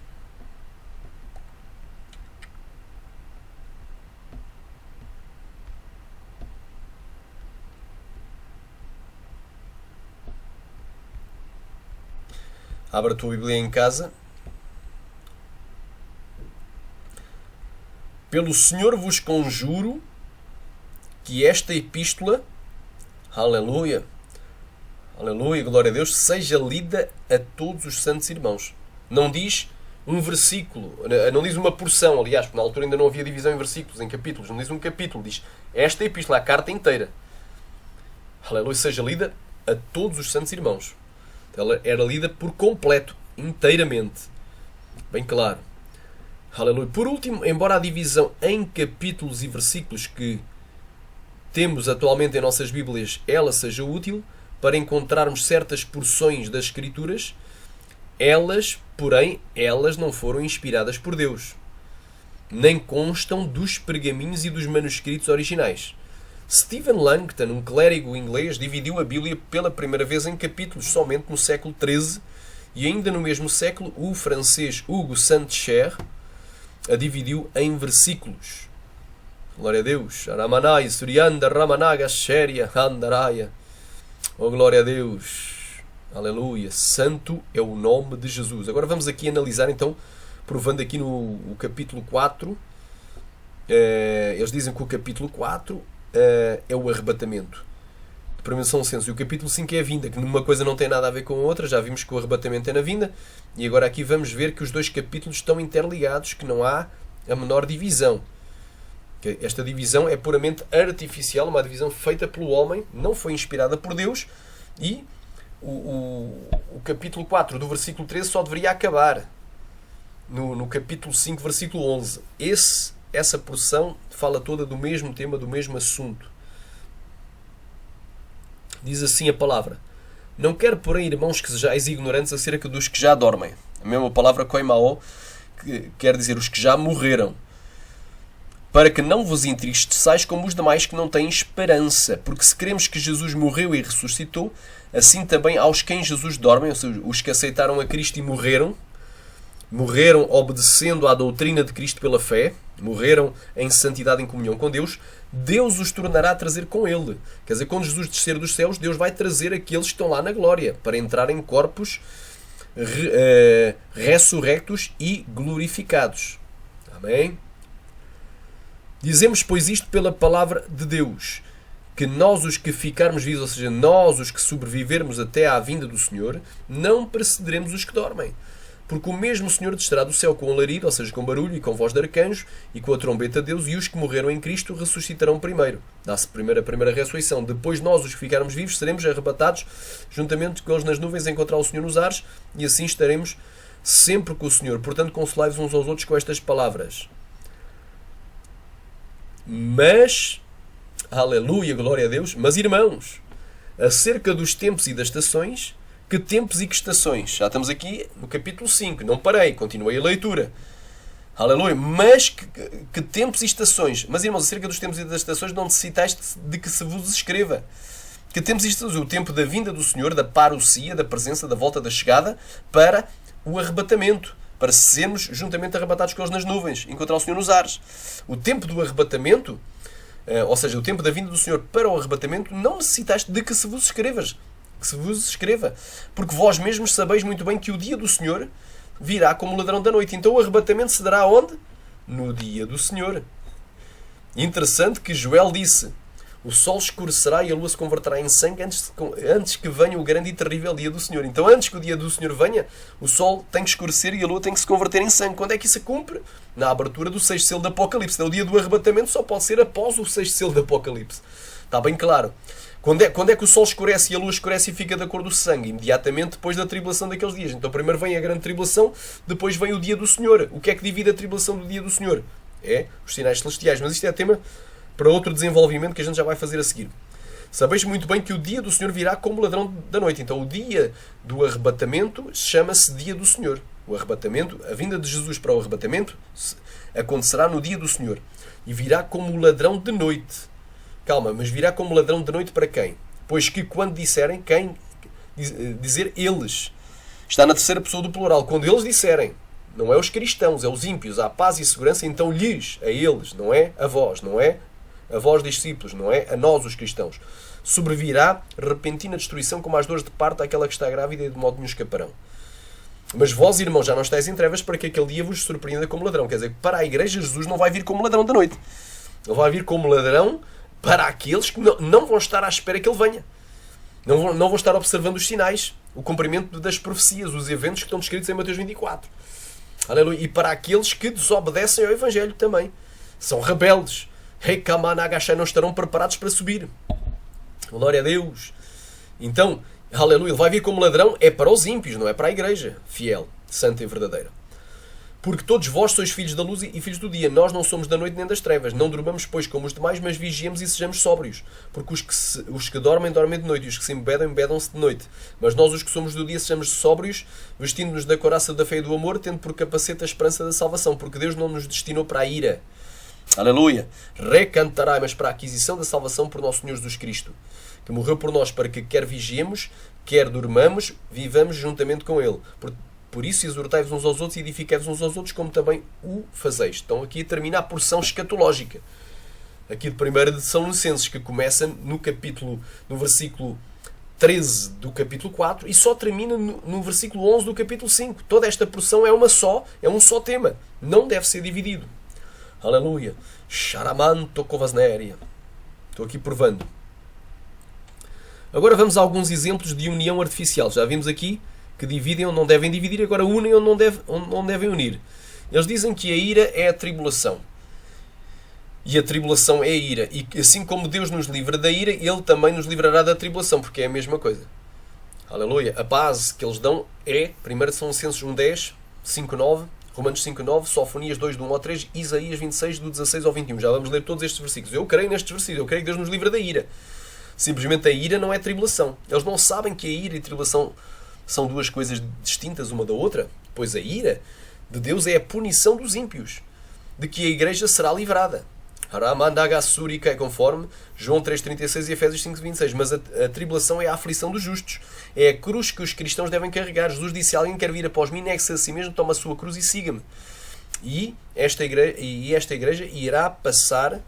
Abra a tua Bíblia em casa. Pelo Senhor vos conjuro que esta epístola, aleluia, aleluia, glória a Deus, seja lida a todos os santos irmãos. Não diz um versículo, não diz uma porção, aliás, porque na altura ainda não havia divisão em versículos, em capítulos, não diz um capítulo, diz esta epístola, a carta inteira. Aleluia, seja lida a todos os santos irmãos. Ela era lida por completo, inteiramente. Bem claro. Aleluia. Por último, embora a divisão em capítulos e versículos que temos atualmente em nossas Bíblias, ela seja útil para encontrarmos certas porções das Escrituras, porém, elas não foram inspiradas por Deus. Nem constam dos pergaminhos e dos manuscritos originais. Stephen Langton, um clérigo inglês, dividiu a Bíblia pela primeira vez em capítulos somente no século XIII e ainda no mesmo século o francês Hugo Saint-Cher a dividiu em versículos. Glória a Deus. Aramanai, Surianda, Ramanaga, Sheria, Andaraya. Oh, glória a Deus. Aleluia. Santo é o nome de Jesus. Agora vamos aqui analisar, então, provando aqui no capítulo 4. Eles dizem que o capítulo 4 é o arrebatamento. De 1 Tessalonicenses. E o capítulo 5 é a vinda, que uma coisa não tem nada a ver com a outra. Já vimos que o arrebatamento é na vinda. E agora aqui vamos ver que os dois capítulos estão interligados, que não há a menor divisão. Esta divisão é puramente artificial, uma divisão feita pelo homem, não foi inspirada por Deus. E o capítulo 4 do versículo 13 só deveria acabar no capítulo 5, versículo 11. Essa porção fala toda do mesmo tema, do mesmo assunto. Diz assim a palavra: não quero, porém, irmãos, que sejais ignorantes acerca dos que já dormem. A mesma palavra koimao, que quer dizer os que já morreram. Para que não vos entristeçais como os demais que não têm esperança. Porque se cremos que Jesus morreu e ressuscitou, assim também aos quem Jesus dorme, ou seja, os que aceitaram a Cristo e morreram obedecendo à doutrina de Cristo pela fé, morreram em santidade, em comunhão com Deus, Deus os tornará a trazer com Ele. Quer dizer, quando Jesus descer dos céus, Deus vai trazer aqueles que estão lá na glória, para entrar em corpos ressurrectos e glorificados. Amém? Dizemos, pois, isto pela palavra de Deus, que nós os que ficarmos vivos, ou seja, nós os que sobrevivermos até à vinda do Senhor, não precederemos os que dormem. Porque o mesmo Senhor descerá do céu com alarido, ou seja, com barulho e com voz de arcanjo e com a trombeta de Deus, e os que morreram em Cristo ressuscitarão primeiro. Dá-se a primeira ressurreição. Depois nós, os que ficarmos vivos, seremos arrebatados juntamente com eles nas nuvens a encontrar o Senhor nos ares, e assim estaremos sempre com o Senhor. Portanto, consolai-vos uns aos outros com estas palavras. Mas, aleluia, glória a Deus, mas irmãos, acerca dos tempos e das estações, que tempos e que estações? Já estamos aqui no capítulo 5, não parei, continuei a leitura. Aleluia, mas que tempos e estações? Mas irmãos, acerca dos tempos e das estações não necessitais de que se vos escreva. Que tempos e estações? O tempo da vinda do Senhor, da parousia, da presença, da volta, da chegada, para o arrebatamento. Para sermos juntamente arrebatados com eles nas nuvens, encontrar o Senhor nos ares. O tempo do arrebatamento, ou seja, o tempo da vinda do Senhor para o arrebatamento, não necessitaste de que se vos escreva. Porque vós mesmos sabeis muito bem que o dia do Senhor virá como ladrão da noite. Então o arrebatamento se dará onde? No dia do Senhor. Interessante que Joel disse: o sol escurecerá e a lua se converterá em sangue antes que venha o grande e terrível dia do Senhor. Então, antes que o dia do Senhor venha, o sol tem que escurecer e a lua tem que se converter em sangue. Quando é que isso se cumpre? Na abertura do sexto selo do Apocalipse. Então, o dia do arrebatamento só pode ser após o sexto selo do Apocalipse. Está bem claro. Quando é que o sol escurece e a lua escurece e fica da cor do sangue? Imediatamente depois da tribulação daqueles dias. Então, primeiro vem a grande tribulação, depois vem o dia do Senhor. O que é que divide a tribulação do dia do Senhor? É os sinais celestiais. Mas isto é tema para outro desenvolvimento que a gente já vai fazer a seguir. Sabeis muito bem que o dia do Senhor virá como ladrão da noite. Então o dia do arrebatamento chama-se dia do Senhor. O arrebatamento, a vinda de Jesus para o arrebatamento acontecerá no dia do Senhor. E virá como ladrão de noite. Calma, mas virá como ladrão de noite para quem? Pois que quando disserem, quem? Dizer eles. Está na terceira pessoa do plural. Quando eles disserem, não é os cristãos, é os ímpios, há paz e segurança, então lhes, a eles, não é a vós, não é a vós discípulos, não é a nós os cristãos. Sobrevirá repentina destruição como as dores de parto àquela que está grávida e de modo nenhum escaparão. Mas vós, irmãos, já não estáis em trevas para que aquele dia vos surpreenda como ladrão. Quer dizer, para a igreja, Jesus não vai vir como ladrão da noite. Ele vai vir como ladrão para aqueles que não vão estar à espera que ele venha. Não vão estar observando os sinais, o cumprimento das profecias, os eventos que estão descritos em Mateus 24. Aleluia. E para aqueles que desobedecem ao Evangelho também. São rebeldes. Não estarão preparados para subir. Glória a Deus. Então, aleluia, ele vai vir como ladrão, é para os ímpios, não é para a igreja fiel, santa e verdadeira. Porque todos vós sois filhos da luz e filhos do dia. Nós não somos da noite nem das trevas. Não dormamos, pois, como os demais, mas vigiemos e sejamos sóbrios. Porque os que dormem, dormem de noite. E os que se embedam, embedam-se de noite. Mas nós, os que somos do dia, sejamos sóbrios, vestindo-nos da couraça da fé e do amor, tendo por capacete a esperança da salvação. Porque Deus não nos destinou para a ira. Aleluia. Recantarai, mas para a aquisição da salvação por nosso Senhor Jesus Cristo, que morreu por nós para que quer vigiemos, quer dormamos, vivamos juntamente com Ele. Por isso exortai-vos uns aos outros e edificai-vos uns aos outros, como também o fazeis. Então aqui termina a porção escatológica. Aqui de 1 de São Licenses, que começa no versículo 13 do capítulo 4 e só termina no versículo 11 do capítulo 5. Toda esta porção é um só tema. Não deve ser dividido. Aleluia. Charamanto kovasnéria. Estou aqui provando. Agora vamos a alguns exemplos de união artificial. Já vimos aqui que dividem onde não devem dividir, agora unem onde não devem unir. Eles dizem que a ira é a tribulação. E a tribulação é a ira. E assim como Deus nos livra da ira, Ele também nos livrará da tribulação, porque é a mesma coisa. Aleluia. A base que eles dão é 1 São Licenses 1.10, 5.9, Romanos 5.9, Sofonias 2, do 1 ao 3, Isaías 26, do 16 ao 21. Já vamos ler todos estes versículos. Eu creio nestes versículos. Eu creio que Deus nos livra da ira. Simplesmente a ira não é tribulação. Eles não sabem que a ira e a tribulação são duas coisas distintas uma da outra, pois a ira de Deus é a punição dos ímpios, de que a igreja será livrada. Conforme João 3.36 e Efésios 5.26. Mas a tribulação é a aflição dos justos. É a cruz que os cristãos devem carregar. Jesus disse: se alguém quer vir após mim, negue-se a si mesmo, toma a sua cruz e siga-me. E esta igreja irá passar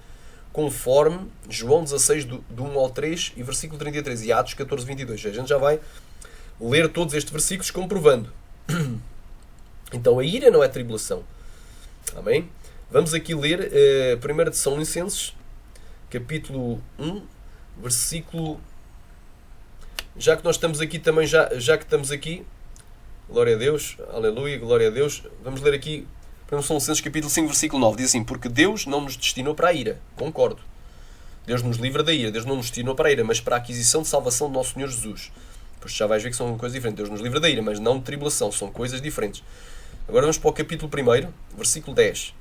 conforme João 16, do 1 ao 3 e versículo 33 e Atos 14, 22. A gente já vai ler todos estes versículos comprovando. Então a ira não é tribulação. Amém? Vamos aqui ler 1 de São Licenses, capítulo 1, versículo... Já que nós estamos aqui também, já que estamos aqui, glória a Deus, aleluia, glória a Deus, vamos ler aqui 1 de São Licenses, capítulo 5, versículo 9. Diz assim: porque Deus não nos destinou para a ira. Concordo. Deus nos livra da ira. Deus não nos destinou para a ira, mas para a aquisição de salvação do nosso Senhor Jesus. Pois já vais ver que são coisas diferentes. Deus nos livra da ira, mas não de tribulação. São coisas diferentes. Agora vamos para o capítulo 1, versículo 10.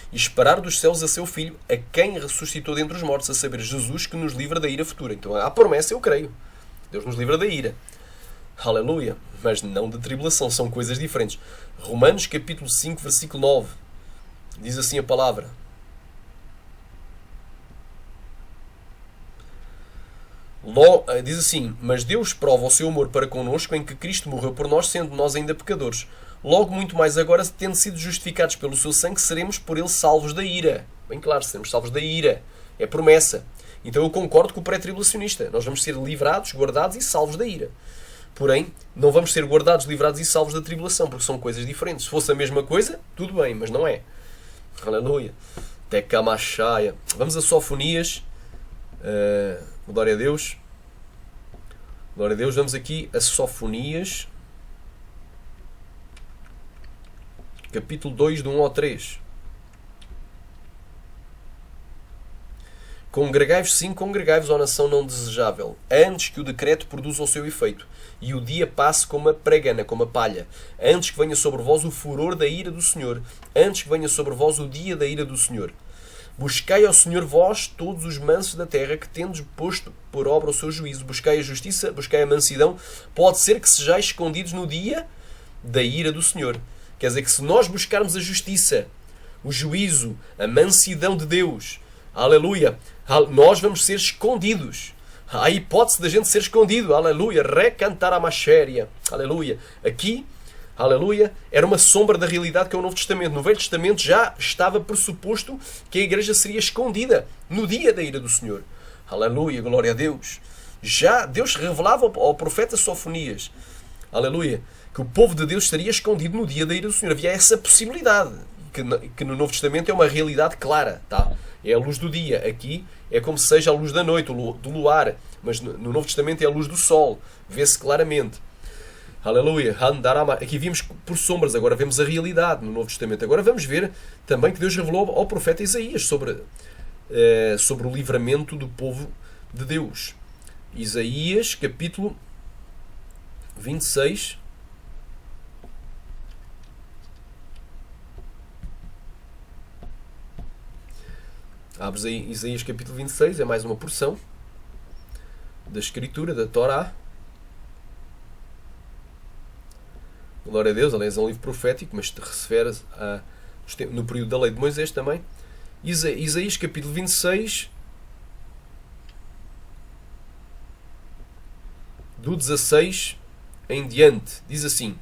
E esperar dos céus a seu Filho, a quem ressuscitou dentre os mortos, a saber, Jesus, que nos livra da ira futura. Então há promessa, eu creio. Deus nos livra da ira. Aleluia. Mas não de tribulação. São coisas diferentes. Romanos capítulo 5, versículo 9. Diz assim a palavra: diz assim: mas Deus prova o seu amor para connosco em que Cristo morreu por nós, sendo nós ainda pecadores. Logo, muito mais agora, tendo sido justificados pelo seu sangue, seremos por ele salvos da ira. Bem claro, seremos salvos da ira. É promessa. Então eu concordo com o pré-tribulacionista. Nós vamos ser livrados, guardados e salvos da ira. Porém, não vamos ser guardados, livrados e salvos da tribulação, porque são coisas diferentes. Se fosse a mesma coisa, tudo bem, mas não é. Aleluia. Tecamachaia. Vamos a Sofonias. Glória a Deus. Glória a Deus. Vamos aqui a Sofonias, capítulo 2, do 1 ao 3. Congregai-vos, sim, congregai-vos, ó nação não desejável, antes que o decreto produza o seu efeito, e o dia passe como a pregana, como a palha, antes que venha sobre vós o furor da ira do Senhor, antes que venha sobre vós o dia da ira do Senhor. Buscai ao Senhor vós, todos os mansos da terra, que tendes posto por obra o seu juízo. Buscai a justiça, buscai a mansidão. Pode ser que sejais escondidos no dia da ira do Senhor. Quer dizer que se nós buscarmos a justiça, o juízo, a mansidão de Deus, aleluia, nós vamos ser escondidos. Há a hipótese da gente ser escondido, aleluia, recantar a machéria, aleluia. Aqui, aleluia, era uma sombra da realidade que é o Novo Testamento. No Velho Testamento já estava pressuposto que a igreja seria escondida no dia da ira do Senhor. Aleluia, glória a Deus. Já Deus revelava ao profeta Sofonias, aleluia, que o povo de Deus estaria escondido no dia da ira do Senhor. Havia essa possibilidade, que no Novo Testamento é uma realidade clara, tá? É a luz do dia. Aqui é como se seja a luz da noite, do luar. Mas no Novo Testamento é a luz do sol. Vê-se claramente. Aleluia. Aqui vimos por sombras, agora vemos a realidade no Novo Testamento. Agora vamos ver também que Deus revelou ao profeta Isaías sobre o livramento do povo de Deus. Isaías, capítulo 26. Abres aí Isaías capítulo 26, é mais uma porção da Escritura, da Torá. Glória a Deus, aliás é um livro profético, mas te refere no período da lei de Moisés também. Isaías capítulo 26, do 16 em diante, diz assim: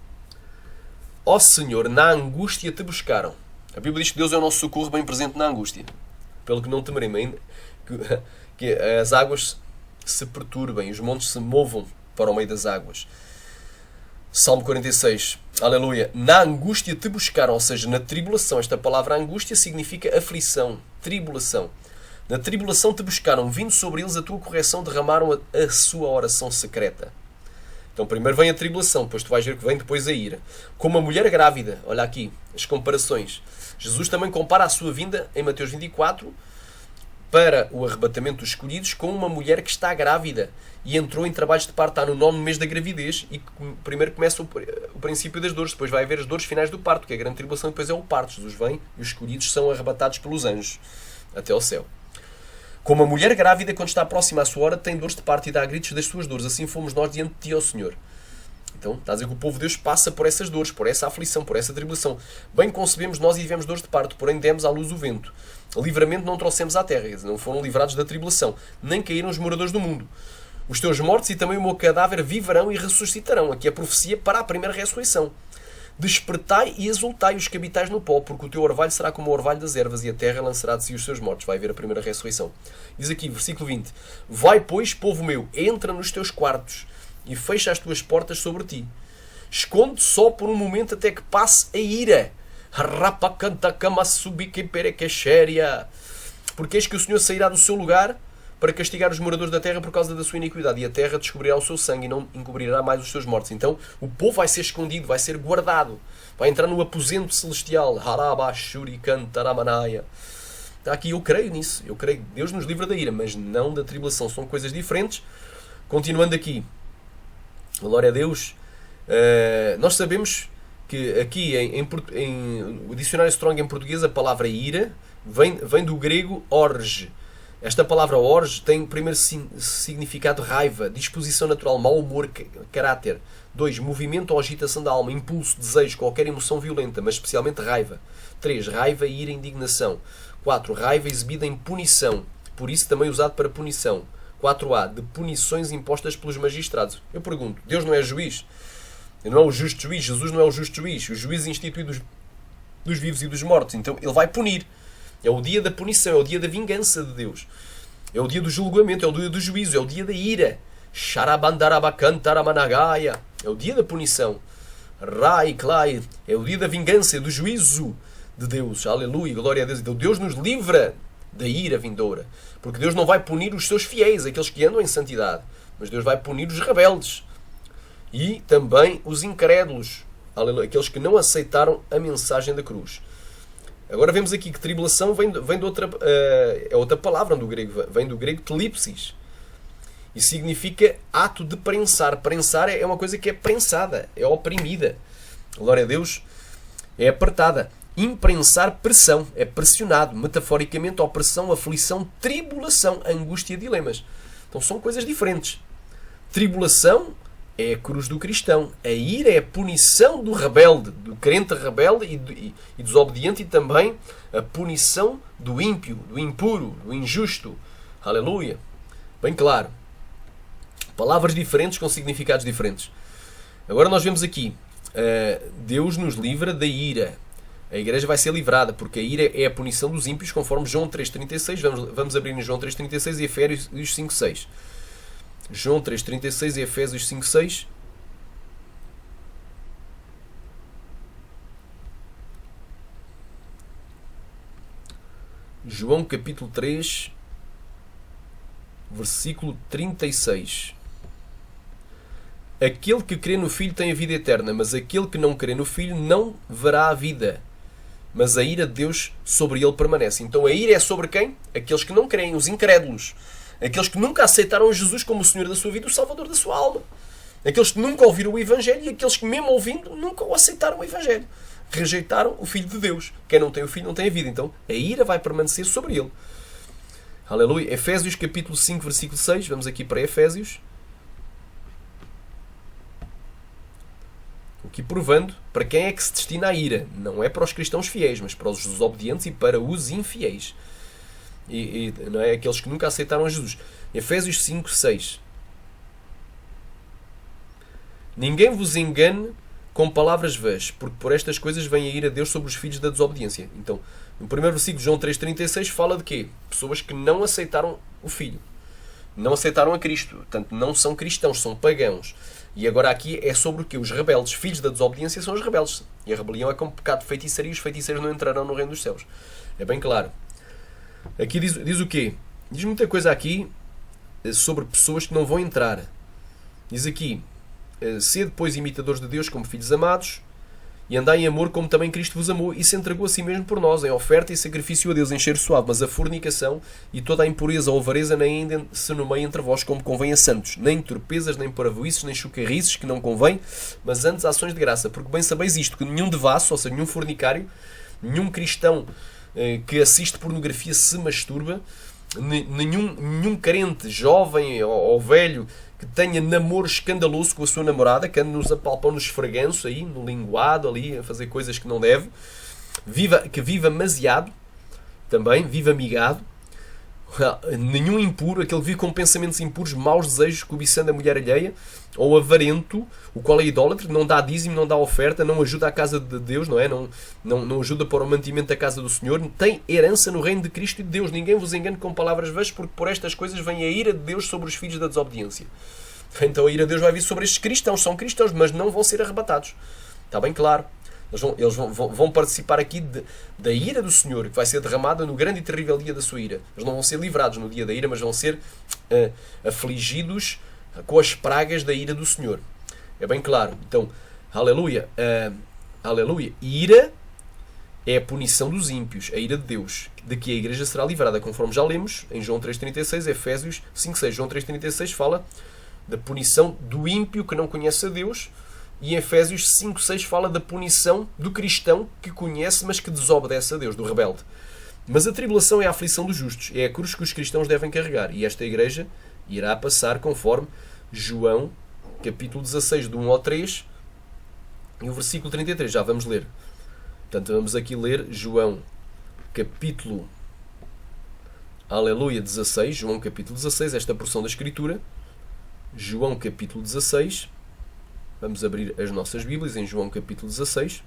Ó Senhor, na angústia te buscaram. A Bíblia diz que Deus é o nosso socorro bem presente na angústia. Pelo que não temeremos ainda que as águas se perturbem, os montes se movam para o meio das águas. Salmo 46, aleluia. Na angústia te buscaram, ou seja, na tribulação. Esta palavra angústia significa aflição, tribulação. Na tribulação te buscaram, vindo sobre eles a tua correção, derramaram a sua oração secreta. Então primeiro vem a tribulação, depois tu vais ver que vem depois a ira. Como a mulher grávida, olha aqui, as comparações. Jesus também compara a sua vinda em Mateus 24 para o arrebatamento dos escolhidos com uma mulher que está grávida e entrou em trabalhos de parto, está no 9º mês da gravidez e primeiro começa o princípio das dores, depois vai haver as dores finais do parto, que é a grande tribulação, e depois é o parto. Jesus vem e os escolhidos são arrebatados pelos anjos até ao céu. Como a mulher grávida, quando está próxima à sua hora, tem dores de parto e dá gritos das suas dores. Assim fomos nós diante de ti, ó Senhor. Então, está a dizer que o povo de Deus passa por essas dores, por essa aflição, por essa tribulação. Bem concebemos nós e vivemos dores de parto, porém demos à luz o vento. Livramento não trouxemos à terra, não foram livrados da tribulação, nem caíram os moradores do mundo. Os teus mortos e também o meu cadáver viverão e ressuscitarão. Aqui é a profecia para a primeira ressurreição. Despertai e exultai os que habitais no pó, porque o teu orvalho será como o orvalho das ervas, e a terra lançará de si os seus mortos. Vai haver a primeira ressurreição. Diz aqui, versículo 20. Vai, pois, povo meu, entra nos teus quartos e fecha as tuas portas sobre ti. Esconde só por um momento até que passe a ira. Porque eis que o Senhor sairá do seu lugar para castigar os moradores da terra por causa da sua iniquidade, e a terra descobrirá o seu sangue e não encobrirá mais os seus mortos. Então o povo vai ser escondido, vai ser guardado, vai entrar no aposento celestial. Está aqui, eu creio nisso, eu creio que Deus nos livra da ira, mas não da tribulação, são coisas diferentes. Continuando aqui, glória a Deus, nós sabemos que aqui em o dicionário Strong em português a palavra ira vem do grego orge. Esta palavra orge tem primeiro significado raiva, disposição natural, mau humor, caráter. 2. Movimento ou agitação da alma, impulso, desejo, qualquer emoção violenta, mas especialmente raiva. 3. Raiva, ira, indignação. 4. Raiva exibida em punição, por isso também usado para punição. 4a. De punições impostas pelos magistrados. Eu pergunto, Deus não é juiz? Ele não é o justo juiz, Jesus não é o justo juiz. O juiz instituído dos vivos e dos mortos. Então ele vai punir. É o dia da punição, é o dia da vingança de Deus. É o dia do julgamento, é o dia do juízo, é o dia da ira. É o dia da punição. É o dia da vingança, do juízo de Deus. Aleluia, glória a Deus. Então Deus nos livra da ira vindoura. Porque Deus não vai punir os seus fiéis, aqueles que andam em santidade. Mas Deus vai punir os rebeldes. E também os incrédulos. Aleluia, aqueles que não aceitaram a mensagem da cruz. Agora vemos aqui que tribulação vem de outra, é outra palavra do grego, vem do grego telipsis. E significa ato de prensar. Prensar é uma coisa que é prensada, é oprimida. Glória a Deus, é apertada. imprensar pressão, é pressionado, metaforicamente, opressão, aflição, tribulação, angústia, dilemas. Então são coisas diferentes. Tribulação é a cruz do cristão. A ira é a punição do rebelde, do crente rebelde e desobediente, e também a punição do ímpio, do impuro, do injusto. Aleluia. Bem claro. Palavras diferentes com significados diferentes. Agora nós vemos aqui, Deus nos livra da ira. A igreja vai ser livrada, porque a ira é a punição dos ímpios, conforme João 3,36. Vamos abrir em João 3,36 e Efésios 5,6. João 3,36 e Efésios 5,6. João capítulo 3, versículo 36. Aquele que crê no Filho tem a vida eterna, mas aquele que não crê no Filho não verá a vida, mas a ira de Deus sobre ele permanece. Então a ira é sobre quem? Aqueles que não creem, os incrédulos. Aqueles que nunca aceitaram Jesus como o Senhor da sua vida, o Salvador da sua alma. Aqueles que nunca ouviram o Evangelho e aqueles que, mesmo ouvindo, nunca o aceitaram o Evangelho. Rejeitaram o Filho de Deus. Quem não tem o Filho não tem a vida. Então a ira vai permanecer sobre ele. Aleluia. Efésios capítulo 5, versículo 6. Vamos aqui para Efésios. Aqui provando para quem é que se destina a ira. Não é para os cristãos fiéis, mas para os desobedientes e para os infiéis. E não é aqueles que nunca aceitaram Jesus. Efésios 5, 6. Ninguém vos engane com palavras vãs, porque por estas coisas vem a ira de Deus sobre os filhos da desobediência. Então, no primeiro versículo de João 3,36 fala de quê? Pessoas que não aceitaram o Filho. Não aceitaram a Cristo. Portanto, não são cristãos, são pagãos. E agora aqui é sobre o quê? Os rebeldes. Filhos da desobediência são os rebeldes. E a rebelião é como pecado de feitiçaria e os feiticeiros não entrarão no reino dos céus. É bem claro. Aqui diz o quê? Diz muita coisa aqui sobre pessoas que não vão entrar. Diz aqui, sede, pois, imitadores de Deus como filhos amados, e andai em amor como também Cristo vos amou, e se entregou a si mesmo por nós, em oferta e sacrifício a Deus, em cheiro suave. Mas a fornicação e toda a impureza ou avareza nem ainda se nomeia entre vós como convém a santos, nem torpezas, nem paravoices, nem chocarrices, que não convém, mas antes ações de graça. Porque bem sabeis isto, que nenhum devasso, ou seja, nenhum fornicário, nenhum cristão que assiste pornografia se masturba, nenhum crente, jovem ou velho, que tenha namoro escandaloso com a sua namorada, que ande nos apalpão, nos esfreganços, aí, no linguado, ali, a fazer coisas que não deve, que viva maseado, também, viva amigado, nenhum impuro, aquele que vive com pensamentos impuros, maus desejos, cobiçando a mulher alheia, ou avarento, o qual é idólatra, não dá dízimo, não dá oferta, não ajuda a casa de Deus, não é? Não ajuda para o mantimento da casa do Senhor, tem herança no reino de Cristo e de Deus. Ninguém vos engane com palavras vãs, porque por estas coisas vem a ira de Deus sobre os filhos da desobediência. Então a ira de Deus vai vir sobre estes cristãos, são cristãos, mas não vão ser arrebatados. Está bem claro. Eles vão participar aqui da ira do Senhor, que vai ser derramada no grande e terrível dia da sua ira. Eles não vão ser livrados no dia da ira, mas vão ser afligidos com as pragas da ira do Senhor. É bem claro. Então, aleluia. Aleluia. Ira é a punição dos ímpios, a ira de Deus, de que a igreja será livrada, conforme já lemos em João 3,36, Efésios 5,6. João 3,36 fala da punição do ímpio que não conhece a Deus, e em Efésios 5,6 fala da punição do cristão que conhece, mas que desobedece a Deus, do rebelde. Mas a tribulação é a aflição dos justos, é a cruz que os cristãos devem carregar, e esta igreja irá passar conforme João, capítulo 16, do 1 ao 3, e o versículo 33. Já vamos ler. Portanto, vamos aqui ler João, capítulo, aleluia, 16, João, capítulo 16, esta porção da Escritura. João, capítulo 16. Vamos abrir as nossas Bíblias em João, capítulo 16.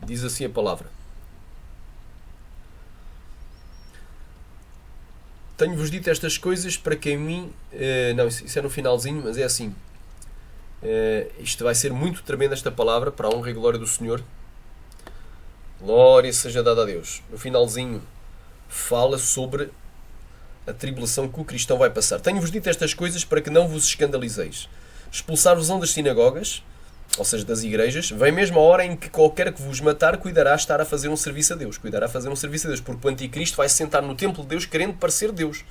Diz assim a palavra: tenho-vos dito estas coisas para que em mim... não, isso é no finalzinho, mas é assim. Isto vai ser muito tremendo, esta palavra, para a honra e glória do Senhor. Glória seja dada a Deus. No finalzinho fala sobre a tribulação que o cristão vai passar. Tenho-vos dito estas coisas para que não vos escandalizeis. Expulsar-vos-ão das sinagogas. ou seja, das igrejas, vem mesmo a hora em que qualquer que vos matar cuidará estar a fazer um serviço a Deus. Cuidará a fazer um serviço a Deus, porque o anticristo vai se sentar no templo de Deus querendo parecer Deus.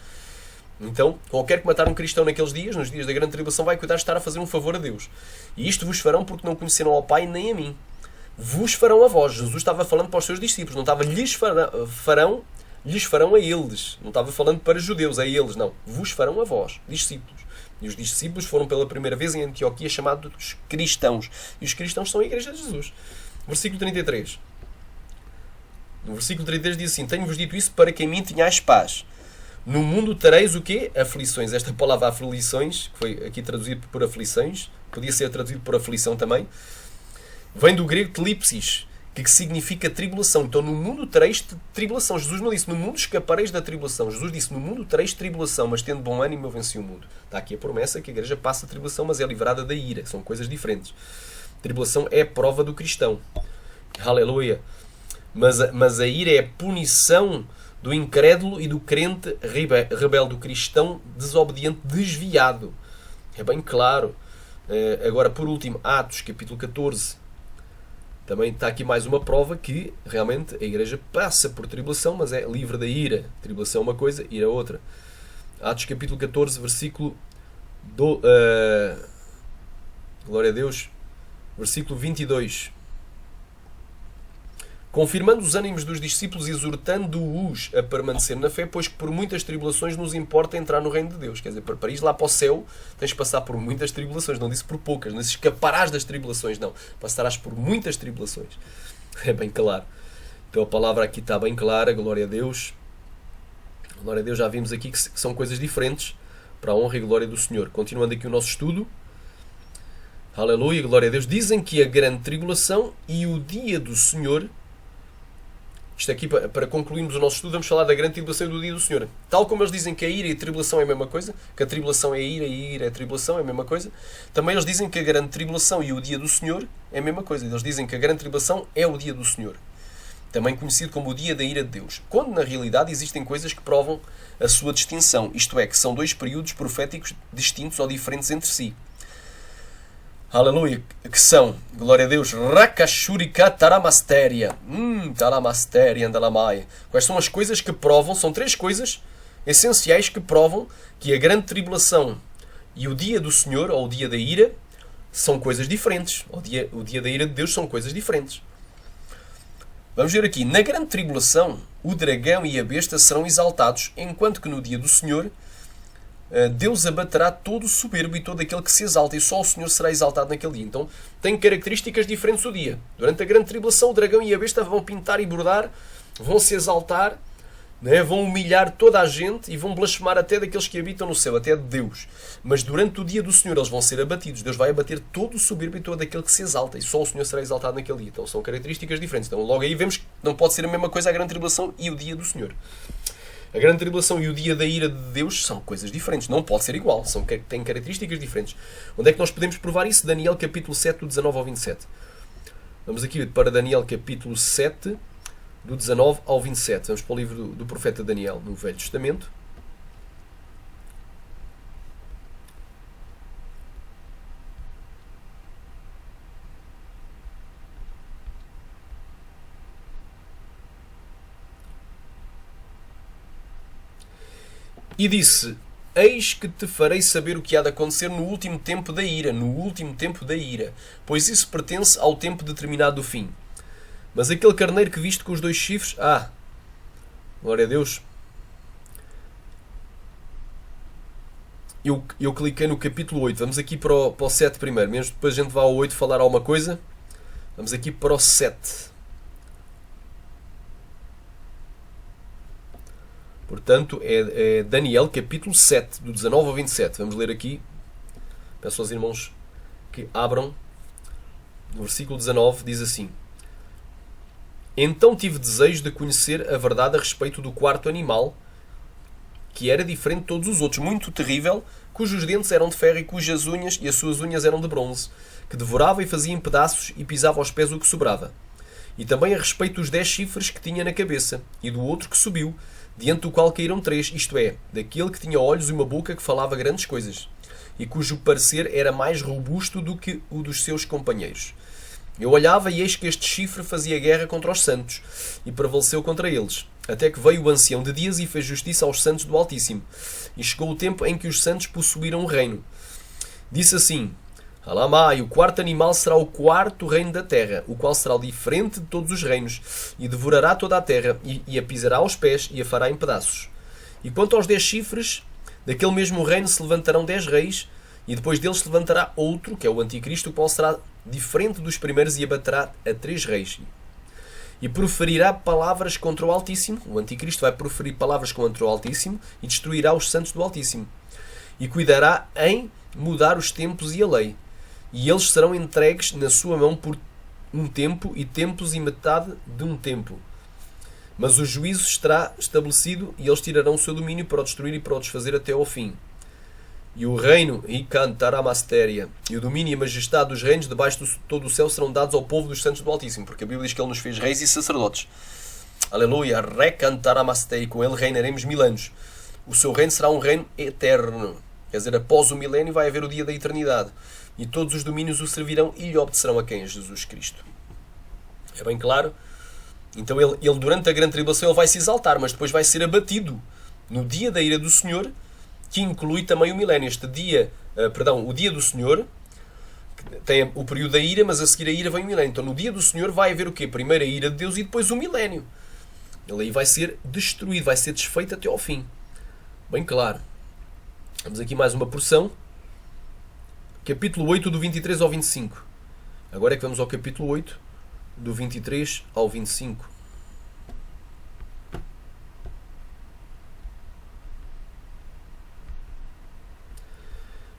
Então, qualquer que matar um cristão naqueles dias, nos dias da grande tribulação, vai cuidar estar a fazer um favor a Deus. E isto vos farão porque não conheceram ao Pai nem a mim. Vos farão a vós. Jesus estava falando para os seus discípulos, não estava lhes farão a eles. Não estava falando para judeus, a eles, não. Vos farão a vós, discípulos. E os discípulos foram pela primeira vez em Antioquia chamados cristãos. E os cristãos são a Igreja de Jesus. Versículo 33. No versículo 33 diz assim: tenho-vos dito isso para que em mim tenhais paz. No mundo tereis o quê? Aflições. Esta palavra aflições, que foi aqui traduzido por aflições, podia ser traduzido por aflição também, vem do grego telipsis, que significa tribulação. Então no mundo tereis tribulação. Jesus não disse no mundo escapareis da tribulação. Jesus disse no mundo tereis tribulação, mas tendo bom ânimo eu venci o mundo. Está aqui a promessa que a igreja passa a tribulação, mas é livrada da ira. São coisas diferentes. Tribulação é a prova do cristão. Aleluia. Mas a ira é a punição do incrédulo e do crente rebelde, do cristão desobediente, desviado. É bem claro. Agora, por último, Atos, capítulo 14. Também está aqui mais uma prova que realmente a igreja passa por tribulação, mas é livre da ira. Tribulação é uma coisa, ira é outra. Atos capítulo 14, versículo glória a Deus, versículo 22. Confirmando os ânimos dos discípulos, exortando-os a permanecer na fé, pois que por muitas tribulações nos importa entrar no reino de Deus. Quer dizer, para ir lá para o céu, tens de passar por muitas tribulações. Não disse por poucas, não escaparás das tribulações, não. Passarás por muitas tribulações. É bem claro. Então a palavra aqui está bem clara, glória a Deus. Glória a Deus, já vimos aqui que são coisas diferentes para a honra e glória do Senhor. Continuando aqui o nosso estudo. Aleluia, glória a Deus. Dizem que a grande tribulação e o dia do Senhor... Isto aqui, para concluirmos o nosso estudo, vamos falar da grande tribulação e do dia do Senhor. Tal como eles dizem que a ira e a tribulação é a mesma coisa, que a tribulação é a ira e a ira é a tribulação, é a mesma coisa, também eles dizem que a grande tribulação e o dia do Senhor é a mesma coisa. Eles dizem que a grande tribulação é o dia do Senhor, também conhecido como o dia da ira de Deus. Quando, na realidade, existem coisas que provam a sua distinção, isto é, que são dois períodos proféticos distintos ou diferentes entre si. Aleluia, que são, glória a Deus, Rakashurika Taramasteria. Taramasteria Andalamaya. Quais são as coisas que provam? São três coisas essenciais que provam que a grande tribulação e o dia do Senhor, ou o dia da ira, são coisas diferentes. O dia da ira de Deus são coisas diferentes. Vamos ver aqui, na grande tribulação, o dragão e a besta serão exaltados, enquanto que no dia do Senhor, Deus abaterá todo o soberbo e todo aquele que se exalta, e só o Senhor será exaltado naquele dia. Então tem características diferentes o dia. Durante a grande tribulação, o dragão e a besta vão pintar e bordar, vão se exaltar, né? Vão humilhar toda a gente e vão blasfemar até daqueles que habitam no céu, até de Deus. Mas durante o dia do Senhor eles vão ser abatidos. Deus vai abater todo o soberbo e todo aquele que se exalta, e só o Senhor será exaltado naquele dia. Então são características diferentes. Então logo aí vemos que não pode ser a mesma coisa a grande tribulação e o dia do Senhor. A grande tribulação e o dia da ira de Deus são coisas diferentes. Não pode ser igual. Têm características diferentes. Onde é que nós podemos provar isso? Daniel capítulo 7, do 19 ao 27. Vamos aqui para Daniel capítulo 7, do 19 ao 27. Vamos para o livro do profeta Daniel, no Velho Testamento. E disse: eis que te farei saber o que há de acontecer no último tempo da ira, no último tempo da ira, pois isso pertence ao tempo determinado do fim. Mas aquele carneiro que viste com os dois chifres, glória a Deus. Eu cliquei no capítulo 8, vamos aqui para o 7 primeiro, mesmo depois a gente vá ao 8 falar alguma coisa. Vamos aqui para o 7. Portanto, é Daniel, capítulo 7, do 19 ao 27. Vamos ler aqui. Peço aos irmãos que abram. No versículo 19 diz assim: então tive desejo de conhecer a verdade a respeito do quarto animal, que era diferente de todos os outros, muito terrível, cujos dentes eram de ferro e cujas unhas e as suas unhas eram de bronze, que devorava e fazia em pedaços e pisava aos pés o que sobrava. E também a respeito dos 10 chifres que tinha na cabeça, e do outro que subiu, diante do qual caíram 3, isto é, daquele que tinha olhos e uma boca que falava grandes coisas. e cujo parecer era mais robusto do que o dos seus companheiros. Eu olhava e eis que este chifre fazia guerra contra os santos e prevaleceu contra eles, até que veio o ancião de dias e fez justiça aos santos do Altíssimo. E chegou o tempo em que os santos possuíram o reino. Disse assim: Alamai, o quarto animal será o quarto reino da terra, o qual será diferente de todos os reinos, e devorará toda a terra, e a pisará aos pés, e a fará em pedaços. E quanto aos 10 chifres, daquele mesmo reino se levantarão 10 reis, e depois deles se levantará outro, que é o Anticristo, o qual será diferente dos primeiros, e abaterá a 3 reis. E proferirá palavras contra o Altíssimo. O Anticristo vai proferir palavras contra o Altíssimo, e destruirá os santos do Altíssimo. E cuidará em mudar os tempos e a lei. E eles serão entregues na sua mão por um tempo, e tempos e metade de um tempo. Mas o juízo estará estabelecido, e eles tirarão o seu domínio para o destruir e para o desfazer até ao fim. E o reino, e cantará mastéria, e o domínio e a majestade dos reinos debaixo de todo o céu serão dados ao povo dos santos do Altíssimo, porque a Bíblia diz que ele nos fez reis e sacerdotes. Aleluia, recantará mastéria, com ele reinaremos 1000 anos. O seu reino será um reino eterno. Quer dizer, após o milénio vai haver o dia da eternidade. E todos os domínios o servirão e lhe obedecerão a quem? A Jesus Cristo. É bem claro? Então ele durante a grande tribulação ele vai se exaltar, mas depois vai ser abatido no dia da ira do Senhor, que inclui também o milénio. Este dia, o dia do Senhor, tem o período da ira, mas a seguir a ira vem o milénio. Então no dia do Senhor vai haver o quê? Primeiro a ira de Deus e depois o milénio. Ele aí vai ser destruído, vai ser desfeito até ao fim. Bem claro. Vamos aqui mais uma porção. Capítulo 8, do 23 ao 25. Agora é que vamos ao capítulo 8, do 23 ao 25.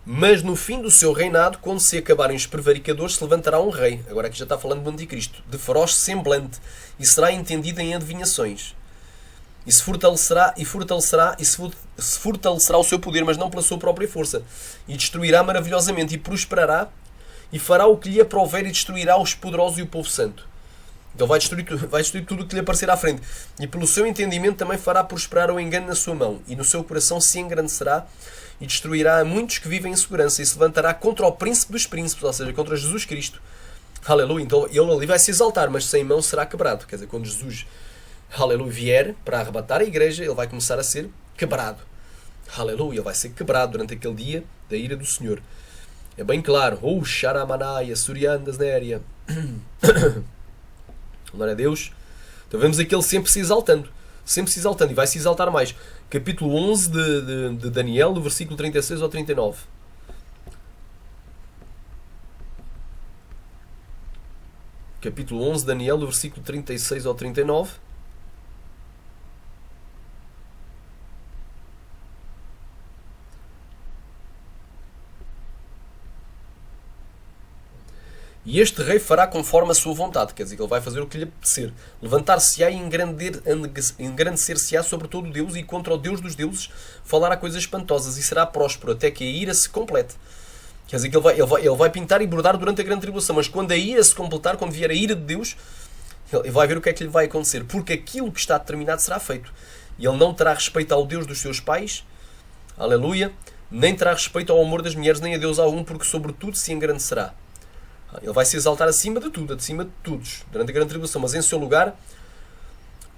Mas no fim do seu reinado, quando se acabarem os prevaricadores, se levantará um rei. Agora aqui já está falando do Anticristo. De feroz semblante. E será entendido em adivinhações. E se fortalecerá o seu poder, mas não pela sua própria força. E destruirá maravilhosamente, e prosperará, e fará o que lhe aprouver, e destruirá os poderosos e o povo santo. Então vai destruir tudo o que lhe aparecer à frente. E pelo seu entendimento também fará prosperar o engano na sua mão. E no seu coração se engrandecerá, e destruirá a muitos que vivem em segurança. E se levantará contra o príncipe dos príncipes, ou seja, contra Jesus Cristo. Aleluia. Então ele ali vai se exaltar, mas sem mão será quebrado. Quer dizer, quando Jesus, aleluia, vier para arrebatar a igreja, ele vai começar a ser quebrado. Aleluia, ele vai ser quebrado durante aquele dia da ira do Senhor. É bem claro. Oh, Sharamanaya, Suriandas Néria. Glória a Deus. Então vemos aquele sempre se exaltando. Sempre se exaltando. E vai se exaltar mais. Capítulo 11 de Daniel, do versículo 36 ao 39. Capítulo 11 de Daniel, do versículo 36 ao 39. E este rei fará conforme a sua vontade. Quer dizer que ele vai fazer o que lhe apetecer. Levantar-se-á e engrandecer-se-á sobre todo Deus, e contra o Deus dos deuses falará coisas espantosas, e será próspero até que a ira se complete. Quer dizer que ele vai pintar e bordar durante a grande tribulação, mas quando a ira se completar, quando vier a ira de Deus, ele vai ver o que é que lhe vai acontecer. Porque aquilo que está determinado será feito. E ele não terá respeito ao Deus dos seus pais, aleluia, nem terá respeito ao amor das mulheres, nem a Deus algum, porque sobretudo se engrandecerá. Ele vai se exaltar acima de tudo, acima de todos, durante a grande tribulação, mas em seu lugar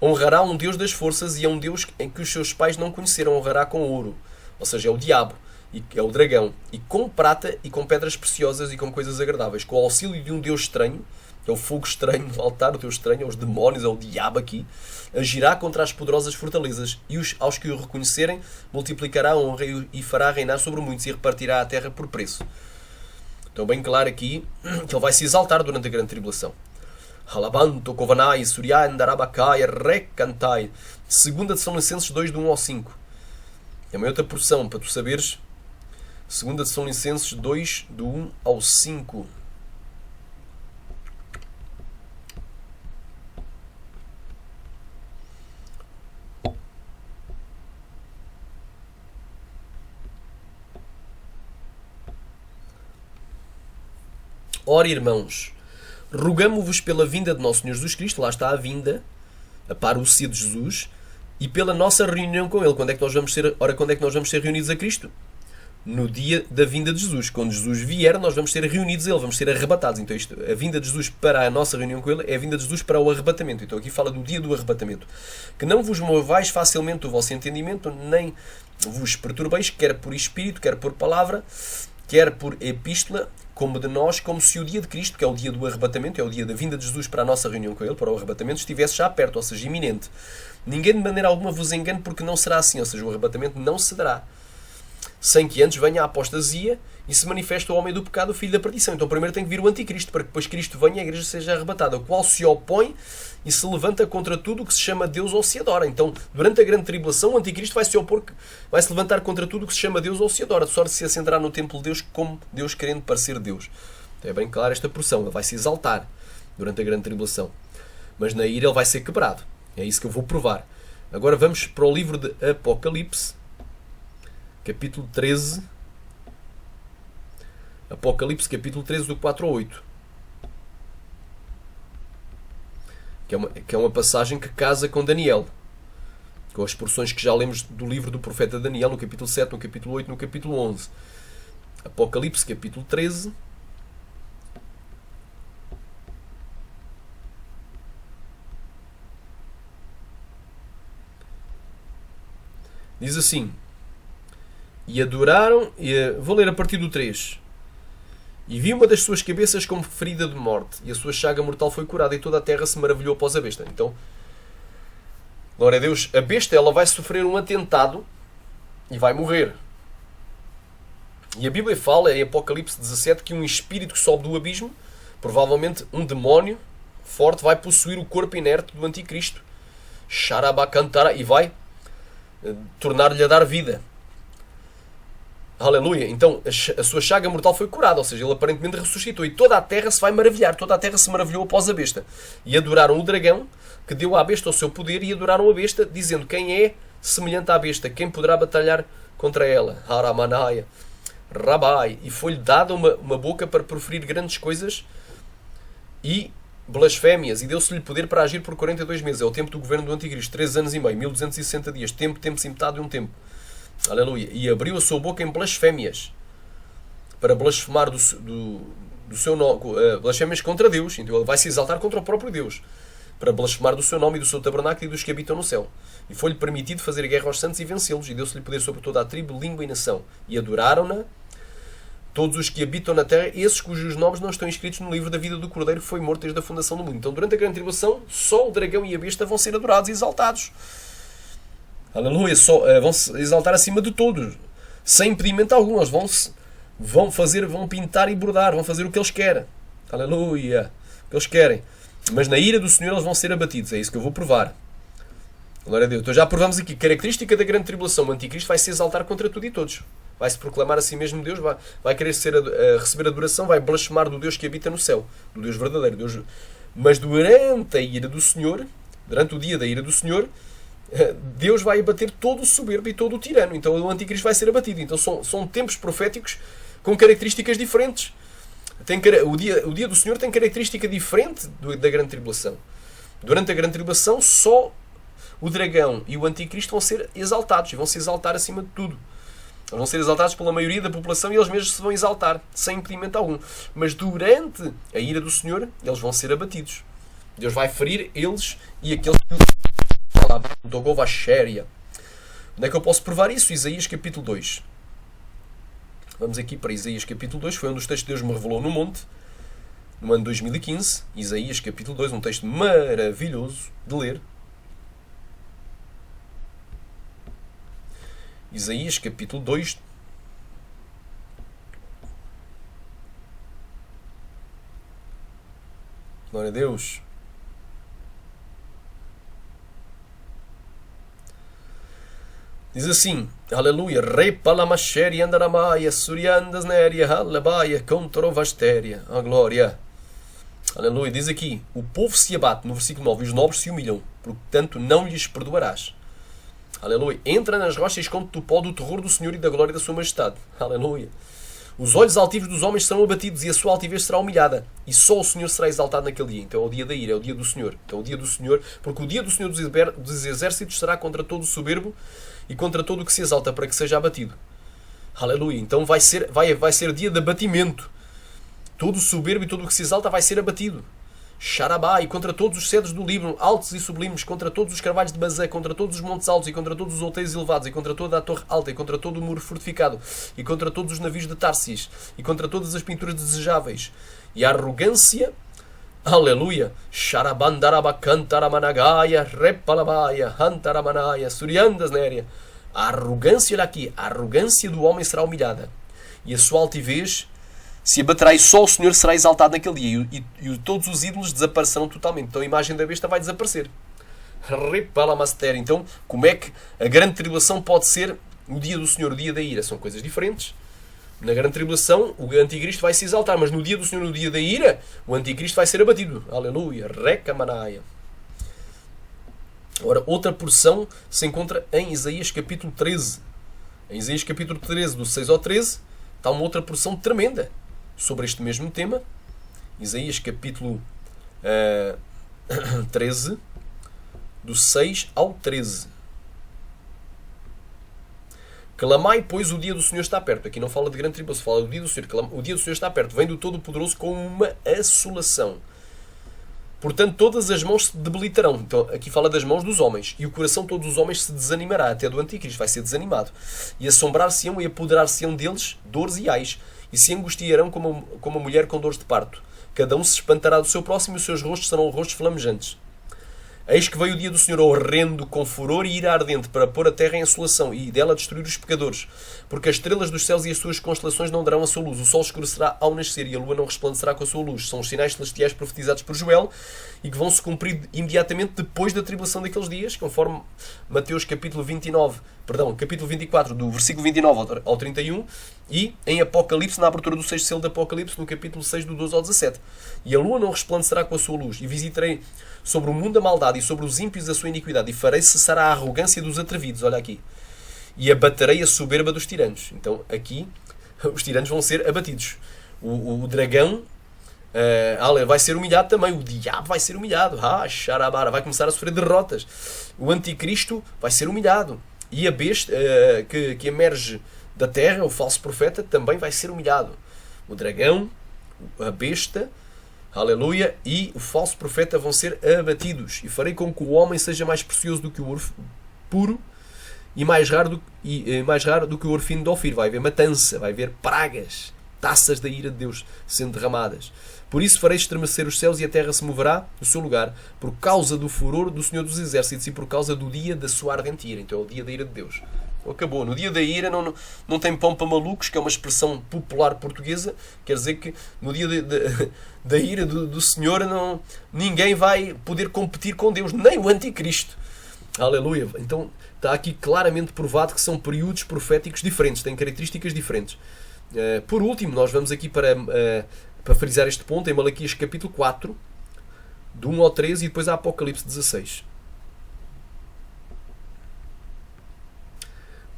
honrará um Deus das forças, e é um Deus em que os seus pais não conheceram. Honrará com ouro, ou seja, é o diabo, e é o dragão, e com prata, e com pedras preciosas, e com coisas agradáveis, com o auxílio de um Deus estranho, que é o fogo estranho no altar, o Deus estranho, é os demónios, é o diabo aqui, agirá contra as poderosas fortalezas, e aos que o reconhecerem multiplicará a honra, e fará reinar sobre muitos, e repartirá a terra por preço. Então bem claro aqui que ele vai se exaltar durante a grande tribulação. Halabanto, Kovanai, Surian, Darabakai, Recantai. 2 Tessalonicenses 2, do 1 ao 5. É uma outra porção para tu saberes. 2 Tessalonicenses 2, do 1 ao 5. Ora, irmãos, rogamo-vos pela vinda de nosso Senhor Jesus Cristo, lá está a vinda, a parousia de Jesus, e pela nossa reunião com Ele. Quando é que nós vamos ser reunidos a Cristo? no dia da vinda de Jesus. Quando Jesus vier, nós vamos ser reunidos a Ele, vamos ser arrebatados. Então a vinda de Jesus para a nossa reunião com Ele é a vinda de Jesus para o arrebatamento. Então aqui fala do dia do arrebatamento. Que não vos movais facilmente o vosso entendimento, nem vos perturbeis, quer por espírito, quer por palavra, quer por epístola, como de nós, como se o dia de Cristo, que é o dia do arrebatamento, é o dia da vinda de Jesus para a nossa reunião com Ele, para o arrebatamento, estivesse já perto, ou seja, iminente. Ninguém de maneira alguma vos engane, porque não será assim, ou seja, o arrebatamento não se dará sem que antes venha a apostasia e se manifeste o homem do pecado, o filho da perdição. Então primeiro tem que vir o anticristo, para que depois Cristo venha e a igreja seja arrebatada, o qual se opõe e se levanta contra tudo o que se chama Deus ou se adora. Então, durante a grande tribulação, o anticristo vai se opor, vai se levantar contra tudo o que se chama Deus ou se adora, de sorte se assentará no templo de Deus como Deus, querendo parecer Deus. Então, é bem claro esta porção, ele vai se exaltar durante a grande tribulação. Mas na ira ele vai ser quebrado. É isso que eu vou provar. Agora vamos para o livro de Apocalipse, capítulo 13. Apocalipse, capítulo 13, do 4 ao 8. Que é uma passagem que casa com Daniel, com as porções que já lemos do livro do profeta Daniel, no capítulo 7, no capítulo 8, no capítulo 11. Apocalipse, capítulo 13. Diz assim: e adoraram, vou ler a partir do 3. E vi uma das suas cabeças como ferida de morte, e a sua chaga mortal foi curada, e toda a terra se maravilhou após a besta. Então, glória a Deus, a besta ela vai sofrer um atentado e vai morrer. E a Bíblia fala, em Apocalipse 17, que um espírito que sobe do abismo, provavelmente um demónio forte, vai possuir o corpo inerte do anticristo, Xarabacantara, e vai tornar-lhe a dar vida. Aleluia. Então a sua chaga mortal foi curada, ou seja, ele aparentemente ressuscitou, e toda a terra se vai maravilhar, toda a terra se maravilhou após a besta. E adoraram o dragão, que deu à besta o seu poder, e adoraram a besta, dizendo: quem é semelhante à besta? Quem poderá batalhar contra ela? Haramanaya, Rabai. E foi-lhe dada uma boca para proferir grandes coisas e blasfémias, e deu-se-lhe poder para agir por 42 meses. É o tempo do governo do anticristo, 3 anos e meio, 1260 dias, tempo e metade de um tempo. Aleluia. E abriu a sua boca em blasfémias, para blasfemar do seu nome, blasfémias contra Deus. Então ele vai se exaltar contra o próprio Deus, para blasfemar do seu nome e do seu tabernáculo e dos que habitam no céu. E foi-lhe permitido fazer guerra aos santos e vencê-los, e deu-se-lhe poder sobre toda a tribo, língua e nação. E adoraram-na todos os que habitam na terra, esses cujos nomes não estão inscritos no livro da vida do Cordeiro, que foi morto desde a fundação do mundo. Então, durante a grande tribulação, só o dragão e a besta vão ser adorados e exaltados. Aleluia. Vão se exaltar acima de todos, sem impedimento algum. Eles vão pintar e bordar, vão fazer o que eles querem. Aleluia. O que eles querem. Mas na ira do Senhor eles vão ser abatidos. É isso que eu vou provar. Glória a Deus. Então já provamos aqui. Característica da grande tribulação: o anticristo vai se exaltar contra tudo e todos. Vai se proclamar a si mesmo Deus, vai querer receber adoração, vai blasfemar do Deus que habita no céu, do Deus verdadeiro. Deus. Mas durante a ira do Senhor, durante o dia da ira do Senhor, Deus vai abater todo o soberbo e todo o tirano. Então o anticristo vai ser abatido. Então são tempos proféticos com características diferentes. O dia do Senhor tem característica diferente da grande tribulação. Durante a grande tribulação, só o dragão e o anticristo vão ser exaltados, e vão se exaltar acima de tudo. Eles vão ser exaltados pela maioria da população, e eles mesmos se vão exaltar, sem impedimento algum. Mas durante a ira do Senhor, eles vão ser abatidos. Deus vai ferir eles e aqueles que Onde é que eu posso provar isso? Isaías capítulo 2. Vamos aqui para Isaías capítulo 2. Foi um dos textos que Deus me revelou no monte, no ano 2015. Isaías capítulo 2, um texto maravilhoso de ler. Isaías capítulo 2. Glória a Deus. Diz assim: aleluia, repalamasheria andaramaya, suriandas neria, halabaia, controvastéria. A glória. Aleluia. Diz aqui: o povo se abate, no versículo 9, e os nobres se humilham, portanto não lhes perdoarás. Aleluia. Entra nas rochas e esconde-te do pó do terror do Senhor e da glória da sua majestade. Aleluia. Os olhos altivos dos homens serão abatidos e a sua altivez será humilhada. E só o Senhor será exaltado naquele dia. Então é o dia da ira, é o dia do Senhor. Então é o dia do Senhor, porque o dia do Senhor dos exércitos será contra todo o soberbo e contra todo o que se exalta, para que seja abatido. Aleluia. Então vai ser dia de abatimento. Todo o soberbo e todo o que se exalta vai ser abatido. Xarabá, e contra todos os cedros do Líbano, altos e sublimes, contra todos os carvalhos de Bazã, contra todos os montes altos, e contra todos os outeiros elevados, e contra toda a torre alta, e contra todo o muro fortificado, e contra todos os navios de Tarsis, e contra todas as pinturas desejáveis. E a arrogância, aleluia, Xarabandarabacantaramanagáia, Repalabaia, Hantaramanaia, Suriandas Néria. A arrogância, olha aqui, a arrogância do homem será humilhada, e a sua altivez se abaterá, e só o Senhor será exaltado naquele dia, e todos os ídolos desaparecerão totalmente. Então a imagem da besta vai desaparecer. Então, como é que a grande tribulação pode ser o dia do Senhor, o dia da ira? São coisas diferentes. Na grande tribulação, o anticristo vai se exaltar, mas no dia do Senhor, no dia da ira, o anticristo vai ser abatido. Aleluia. Recamanaia. Ora, outra porção se encontra em Isaías capítulo 13. Em Isaías capítulo 13, do 6 ao 13, está uma outra porção tremenda sobre este mesmo tema. Isaías capítulo 13, do 6 ao 13. Clamai, pois o dia do Senhor está perto. Aqui não fala de grande tribulação, fala do dia do Senhor. O dia do Senhor está perto. Vem do Todo-Poderoso com uma assolação. Portanto, todas as mãos se debilitarão. Então, aqui fala das mãos dos homens. E o coração de todos os homens se desanimará, até do anticristo. Vai ser desanimado. E assombrar-se-ão e apoderar-se-ão deles dores e ais. E se angustiarão como a mulher com dores de parto. Cada um se espantará do seu próximo e os seus rostos serão rostos flamejantes. Eis que veio o dia do Senhor horrendo, com furor e ira ardente, para pôr a terra em assolação e dela destruir os pecadores. Porque as estrelas dos céus e as suas constelações não darão a sua luz. O sol escurecerá ao nascer e a lua não resplandecerá com a sua luz. São os sinais celestiais profetizados por Joel e que vão se cumprir imediatamente depois da tribulação daqueles dias, conforme Mateus capítulo 24, do versículo 29 ao 31, e em Apocalipse, na abertura do 6º selo de Apocalipse, no capítulo 6, do 12 ao 17. E a lua não resplandecerá com a sua luz, e visitarei sobre o mundo a maldade e sobre os ímpios a sua iniquidade, e farei cessar a arrogância dos atrevidos, olha aqui, e abaterei a soberba dos tiranos. Então aqui os tiranos vão ser abatidos. O dragão vai ser humilhado também, o diabo vai ser humilhado, xarabara, vai começar a sofrer derrotas. O anticristo vai ser humilhado, e a besta que emerge da terra, o falso profeta, também vai ser humilhado. O dragão, a besta, aleluia, e o falso profeta vão ser abatidos. E farei com que o homem seja mais precioso do que o ouro puro e mais raro do que o ouro fino de Ofir. Vai haver matança, vai haver pragas, taças da ira de Deus sendo derramadas. Por isso farei estremecer os céus e a terra se moverá do seu lugar, por causa do furor do Senhor dos Exércitos e por causa do dia da sua ardente ira. Então é o dia da ira de Deus. Acabou. No dia da ira não tem pão para malucos, que é uma expressão popular portuguesa. Quer dizer que no dia da ira do Senhor ninguém vai poder competir com Deus, nem o anticristo. Aleluia. Então está aqui claramente provado que são períodos proféticos diferentes, têm características diferentes. Por último, nós vamos aqui para frisar este ponto em Malaquias capítulo 4, do 1 ao 13, e depois a Apocalipse 16.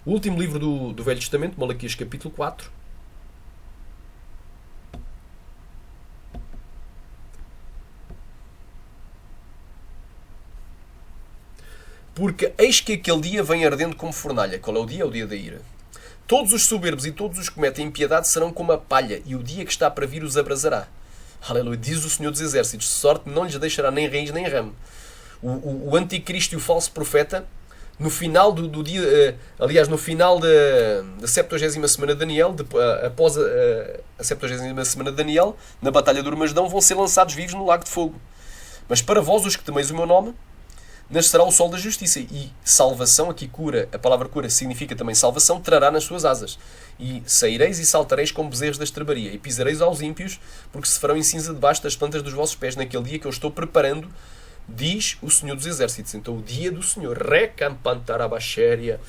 O último livro do Velho Testamento, Malaquias capítulo 4. Porque eis que aquele dia vem ardendo como fornalha. Qual é o dia? É o dia da ira. Todos os soberbos e todos os que cometem impiedade serão como a palha, e o dia que está para vir os abrasará. Aleluia. Diz o Senhor dos Exércitos, de sorte não lhes deixará nem raiz nem ramo. O anticristo e o falso profeta, no final do dia, aliás, no final da 70ª semana de Daniel, após a 70ª semana de Daniel, na batalha do Armagedão, vão ser lançados vivos no lago de fogo. Mas para vós, os que temeis o meu nome, nascerá o sol da justiça, e salvação, aqui cura, a palavra cura significa também salvação, trará nas suas asas. E saireis e saltareis como bezerros da estrebaria, e pisareis aos ímpios, porque se farão em cinza debaixo das plantas dos vossos pés, naquele dia que eu estou preparando, diz o Senhor dos Exércitos. Então o dia do Senhor, recampantarabachéria,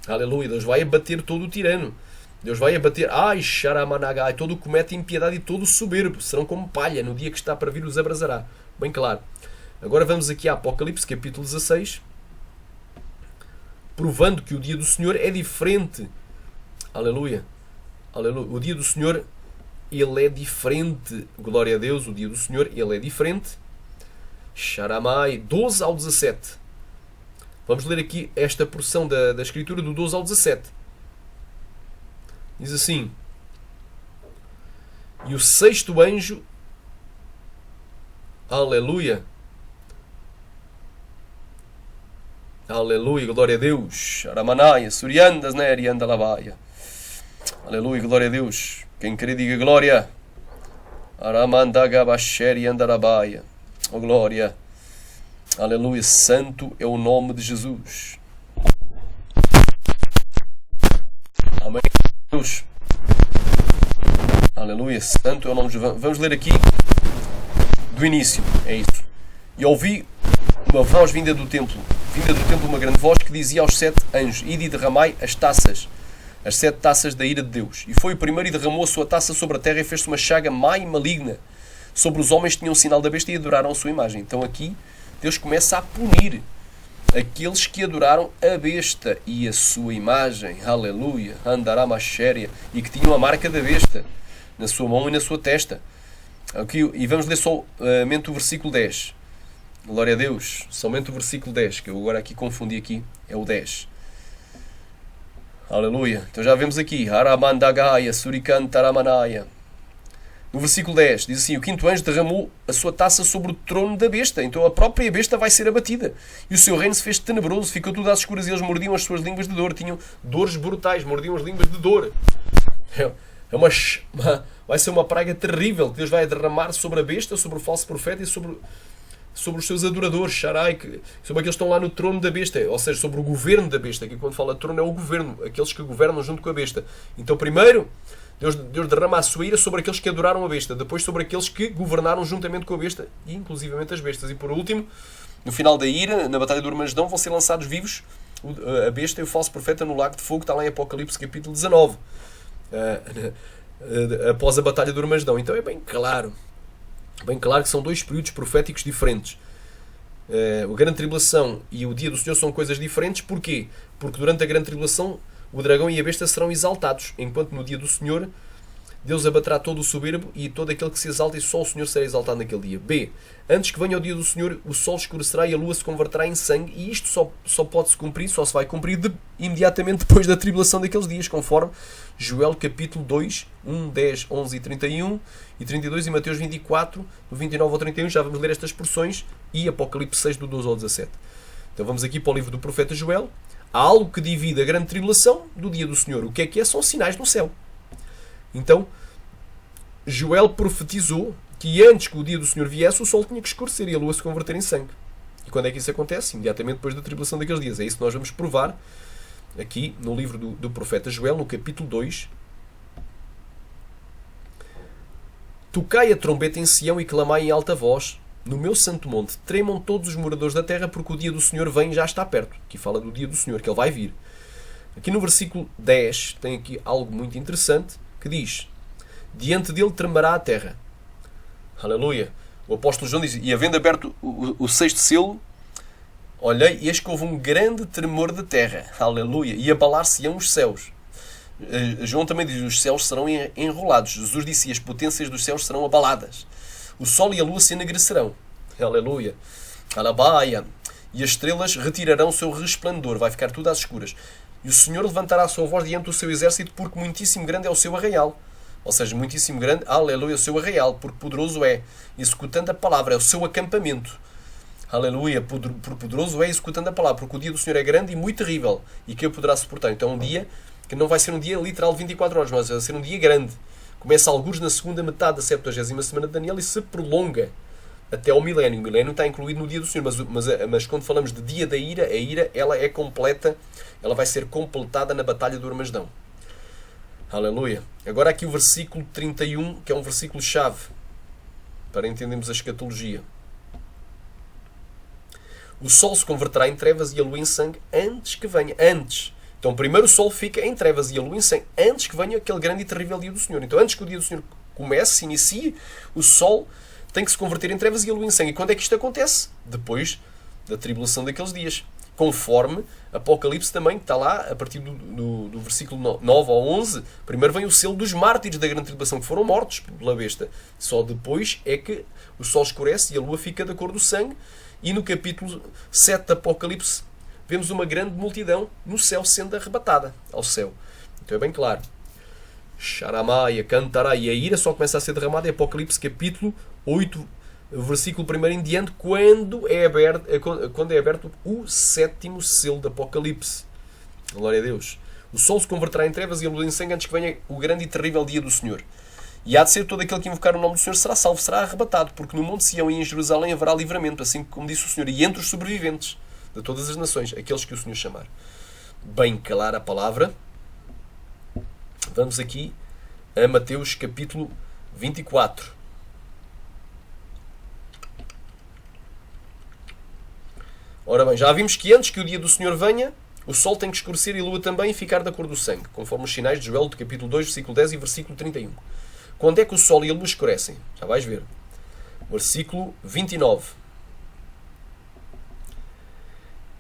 aleluia, Deus vai abater todo o tirano, Deus vai abater, xaramanagai, todo o que comete impiedade e todo o soberbo, serão como palha, no dia que está para vir os abrasará. Bem claro. Agora vamos aqui a Apocalipse, capítulo 16, provando que o dia do Senhor é diferente. Aleluia. Aleluia. O dia do Senhor, ele é diferente. Glória a Deus, o dia do Senhor, ele é diferente. Sharamai, 12 ao 17. Vamos ler aqui esta porção da Escritura do 12 ao 17. Diz assim: e o sexto anjo, aleluia, aleluia, glória a Deus, Aramanaia, Suriandas, né, Arianda Labaia, aleluia, glória a Deus, quem crê diga glória, Aramandagabasheri Andarabaia, oh glória, aleluia, santo é o nome de Jesus, amém, Deus, aleluia, santo é o nome de Jesus. Vamos ler aqui do início, é isso. E ouvi uma voz vinda do templo, uma grande voz que dizia aos 7 anjos: ide e derramai as taças, as 7 taças da ira de Deus. E foi o primeiro e derramou a sua taça sobre a terra, e fez-se uma chaga má e maligna sobre os homens que tinham o sinal da besta e adoraram a sua imagem. Então aqui Deus começa a punir aqueles que adoraram a besta e a sua imagem, aleluia, andaramachéria, e que tinham a marca da besta na sua mão e na sua testa. Aqui, e vamos ler somente o versículo 10. Glória a Deus. Somente o versículo 10, que eu agora aqui confundi aqui, é o 10. Aleluia. Então já vemos aqui, Aramandagaya, Surikantaramanaia. No versículo 10 diz assim: o quinto anjo derramou a sua taça sobre o trono da besta. Então a própria besta vai ser abatida. E o seu reino se fez tenebroso, ficou tudo às escuras, e eles mordiam as suas línguas de dor. Tinham dores brutais, mordiam as línguas de dor. Vai ser uma praga terrível que Deus vai derramar sobre a besta, sobre o falso profeta e sobre os seus adoradores, Sharai, sobre aqueles que estão lá no trono da besta, ou seja, sobre o governo da besta. Aqui quando fala trono é o governo, aqueles que governam junto com a besta. Então primeiro Deus derrama a sua ira sobre aqueles que adoraram a besta, depois sobre aqueles que governaram juntamente com a besta, e inclusivamente as bestas. E por último, no final da ira, na batalha do Armagedão, vão ser lançados vivos a besta e o falso profeta no lago de fogo, está lá em Apocalipse capítulo 19, após a batalha do Armagedão. Então é bem claro que são dois períodos proféticos diferentes. A grande tribulação e o dia do Senhor são coisas diferentes. Porquê? Porque durante a grande tribulação o dragão e a besta serão exaltados, enquanto no dia do Senhor Deus abaterá todo o soberbo e todo aquele que se exalta, e só o Senhor será exaltado naquele dia. B. Antes que venha o dia do Senhor, o sol escurecerá e a lua se converterá em sangue, e isto só pode se cumprir, só se vai cumprir imediatamente depois da tribulação daqueles dias, conforme Joel capítulo 2, 1, 10, 11 e 31 e 32, e Mateus 24, do 29 ao 31, já vamos ler estas porções, e Apocalipse 6, do 12 ao 17. Então vamos aqui para o livro do profeta Joel. Há algo que divide a grande tribulação do dia do Senhor. O que é? São sinais no céu. Então, Joel profetizou que antes que o dia do Senhor viesse, o sol tinha que escurecer e a lua se converter em sangue. E quando é que isso acontece? Imediatamente depois da tribulação daqueles dias. É isso que nós vamos provar aqui no livro do profeta Joel, no capítulo 2. Tocai a trombeta em Sião e clamai em alta voz no meu santo monte. Tremam todos os moradores da terra, porque o dia do Senhor vem e já está perto. Aqui fala do dia do Senhor, que ele vai vir. Aqui no versículo 10 tem aqui algo muito interessante, que diz: diante dele tremerá a terra. Aleluia. O apóstolo João diz: e havendo aberto o sexto selo, olhei, e eis que houve um grande tremor da terra. Aleluia. E abalar-se-ão os céus. João também diz: os céus serão enrolados. Jesus disse: e as potências dos céus serão abaladas. O sol e a lua se enegrecerão. Aleluia. Alabaia. E as estrelas retirarão o seu resplendor. Vai ficar tudo às escuras. E o Senhor levantará a sua voz diante do seu exército, porque muitíssimo grande é o seu arraial. Ou seja, muitíssimo grande, aleluia, o seu arraial, porque poderoso é, executando a palavra, é o seu acampamento. Aleluia, porque poderoso é, executando a palavra, porque o dia do Senhor é grande e muito terrível, e que o poderá suportar. Então é um dia que não vai ser um dia literal de 24 horas, mas vai ser um dia grande. Começa alguns na segunda metade da 70ª semana de Daniel e se prolonga até ao milénio. O milénio está incluído no dia do Senhor, mas quando falamos de dia da ira, a ira ela é completa, ela vai ser completada na batalha do Armagedão. Aleluia. Agora aqui o versículo 31, que é um versículo-chave para entendermos a escatologia. O sol se converterá em trevas e a lua em sangue antes que venha. Antes. Então primeiro o sol fica em trevas e a lua em sangue antes que venha aquele grande e terrível dia do Senhor. Então antes que o dia do Senhor comece, se inicie, o sol tem que se converter em trevas e a lua em sangue. E quando é que isto acontece? Depois da tribulação daqueles dias. Conforme Apocalipse também, que está lá, a partir do versículo 9 ao 11, primeiro vem o selo dos mártires da grande tribulação, que foram mortos pela besta. Só depois é que o sol escurece e a lua fica da cor do sangue. E no capítulo 7 de Apocalipse, vemos uma grande multidão no céu sendo arrebatada ao céu. Então é bem claro. Xaramaia, cantará, e a ira só começa a ser derramada em Apocalipse capítulo 8, versículo 1 em diante, quando é aberto o sétimo selo de Apocalipse. Glória a Deus. O sol se converterá em trevas e a luz em sangue antes que venha o grande e terrível dia do Senhor. E há de ser todo aquele que invocar o nome do Senhor será salvo, será arrebatado, porque no Monte Sião e em Jerusalém haverá livramento, assim como disse o Senhor, e entre os sobreviventes de todas as nações, aqueles que o Senhor chamar. Bem clara a palavra. Vamos aqui a Mateus capítulo 24. Ora bem, já vimos que antes que o dia do Senhor venha, o sol tem que escurecer e a lua também e ficar da cor do sangue, conforme os sinais de Joel, do capítulo 2, versículo 10 e versículo 31. Quando é que o sol e a lua escurecem? Já vais ver. Versículo 29.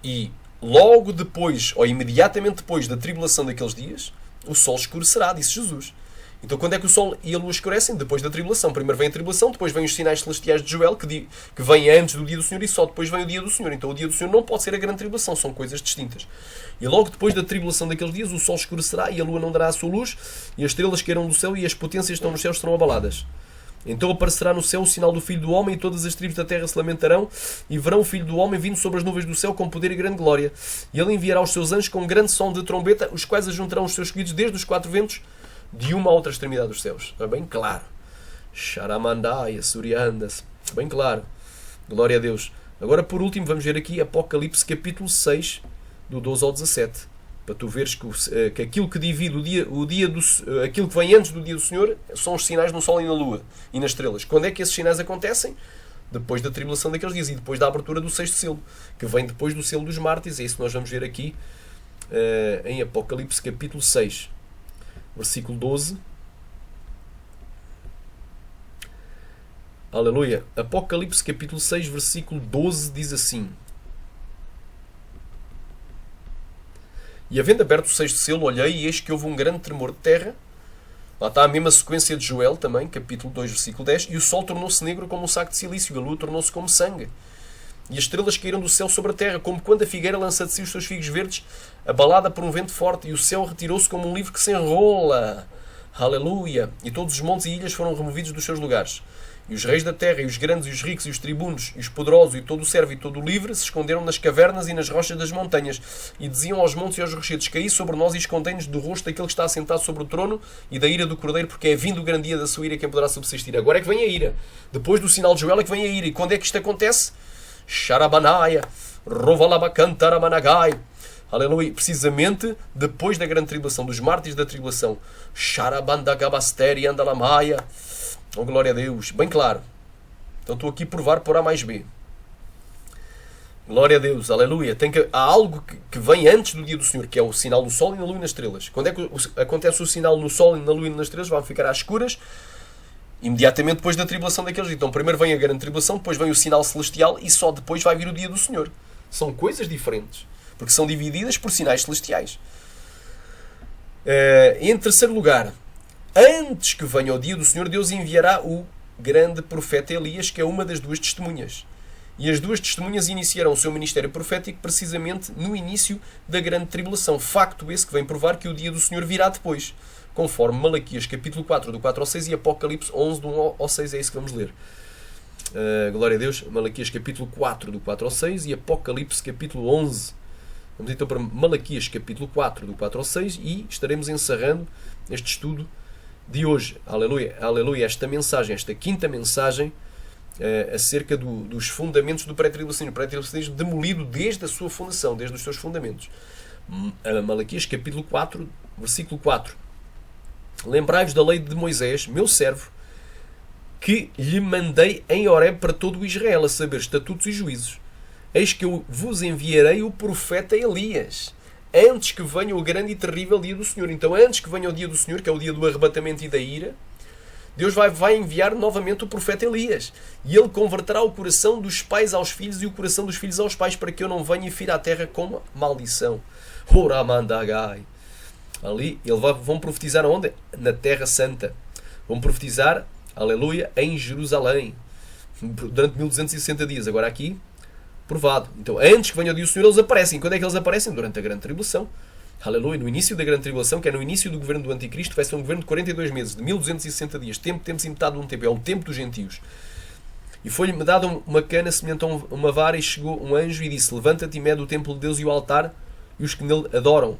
E logo depois, ou imediatamente depois da tribulação daqueles dias, o sol escurecerá, disse Jesus. Então quando é que o sol e a lua escurecem? Depois da tribulação. Primeiro vem a tribulação, depois vem os sinais celestiais de Joel, que vem antes do dia do Senhor, e só depois vem o dia do Senhor. Então o dia do Senhor não pode ser a grande tribulação, são coisas distintas. E logo depois da tribulação daqueles dias, o sol escurecerá e a lua não dará a sua luz, e as estrelas cairão do céu e as potências que estão nos céus serão abaladas. Então aparecerá no céu o sinal do Filho do Homem, e todas as tribos da terra se lamentarão, e verão o Filho do Homem vindo sobre as nuvens do céu com poder e grande glória. E ele enviará os seus anjos com um grande som de trombeta, os quais ajuntarão os seus escolhidos desde os quatro ventos, de uma a outra extremidade dos céus. É bem claro. Sharamandaya, Suriandas. Bem claro. Glória a Deus. Agora, por último, vamos ver aqui Apocalipse capítulo 6, do 12 ao 17. Para tu veres que aquilo que divide aquilo que vem antes do dia do Senhor são os sinais no sol e na lua e nas estrelas. Quando é que esses sinais acontecem? Depois da tribulação daqueles dias e depois da abertura do sexto selo, que vem depois do selo dos mártires. É isso que nós vamos ver aqui em Apocalipse capítulo 6, versículo 12. Aleluia. Apocalipse capítulo 6, versículo 12 diz assim: E havendo aberto o sexto selo, olhei e eis que houve um grande tremor de terra. Lá está a mesma sequência de Joel também, capítulo 2, versículo 10. E o sol tornou-se negro como um saco de silício, e a lua tornou-se como sangue. E as estrelas caíram do céu sobre a terra, como quando a figueira lança de si os seus figos verdes, abalada por um vento forte. E o céu retirou-se como um livro que se enrola. Aleluia! E todos os montes e ilhas foram removidos dos seus lugares. E os reis da terra, e os grandes, e os ricos, e os tribunos, e os poderosos, e todo o servo, e todo o livre, se esconderam nas cavernas e nas rochas das montanhas, e diziam aos montes e aos rochedos: Caí sobre nós e escondei-nos do rosto daquele que está assentado sobre o trono e da ira do Cordeiro, porque é vindo o grande dia da sua ira, quem poderá subsistir. Agora é que vem a ira. Depois do sinal de Joel é que vem a ira. E quando é que isto acontece? Sharabanaya, Rovalabacantaramanagay. Aleluia. Precisamente depois da grande tribulação, dos mártires da tribulação. Sharabandagabasteri andalamaya. Oh, glória a Deus. Bem claro. Então estou aqui a provar por A mais B. Glória a Deus. Aleluia. Há algo que vem antes do dia do Senhor, que é o sinal do sol e na lua e nas estrelas. Quando é que acontece o sinal no sol e na lua e nas estrelas? Vão ficar às escuras imediatamente depois da tribulação daqueles dias. Então primeiro vem a grande tribulação, depois vem o sinal celestial e só depois vai vir o dia do Senhor. São coisas diferentes, porque são divididas por sinais celestiais. Em terceiro lugar, antes que venha o dia do Senhor, Deus enviará o grande profeta Elias, que é uma das duas testemunhas. E as duas testemunhas iniciarão o seu ministério profético precisamente no início da grande tribulação. Facto esse que vem provar que o dia do Senhor virá depois, conforme Malaquias capítulo 4, do 4 ao 6, e Apocalipse 11, do 1 ao 6. É isso que vamos ler. Glória a Deus. Malaquias capítulo 4, do 4 ao 6, e Apocalipse capítulo 11. Vamos então para Malaquias capítulo 4, do 4 ao 6, e estaremos encerrando este estudo de hoje. Aleluia. Aleluia. Esta mensagem, esta quinta mensagem, acerca dos fundamentos do pré-tribulacionismo. O pré-tribulacionismo demolido desde a sua fundação, desde os seus fundamentos. Malaquias capítulo 4, versículo 4. Lembrai-vos da lei de Moisés, meu servo, que lhe mandei em Horeb para todo o Israel, a saber, estatutos e juízos. Eis que eu vos enviarei o profeta Elias, antes que venha o grande e terrível dia do Senhor. Então, antes que venha o dia do Senhor, que é o dia do arrebatamento e da ira, Deus vai enviar novamente o profeta Elias. E ele converterá o coração dos pais aos filhos e o coração dos filhos aos pais, para que eu não venha e fira a terra com maldição. Oramandagai. Ali, vão profetizar onde? Na Terra Santa. Vão profetizar, aleluia, em Jerusalém. Durante 1260 dias. Agora aqui, provado. Então, antes que venha o dia do Senhor, eles aparecem. Quando é que eles aparecem? Durante a grande tribulação. Aleluia. No início da grande tribulação, que é no início do governo do anticristo, vai ser um governo de 42 meses, de 1260 dias. Tempos e metade de um tempo. É o tempo dos gentios. E foi-lhe dada uma cana semelhante a uma vara, e chegou um anjo e disse: levanta-te e mede o templo de Deus e o altar e os que nele adoram.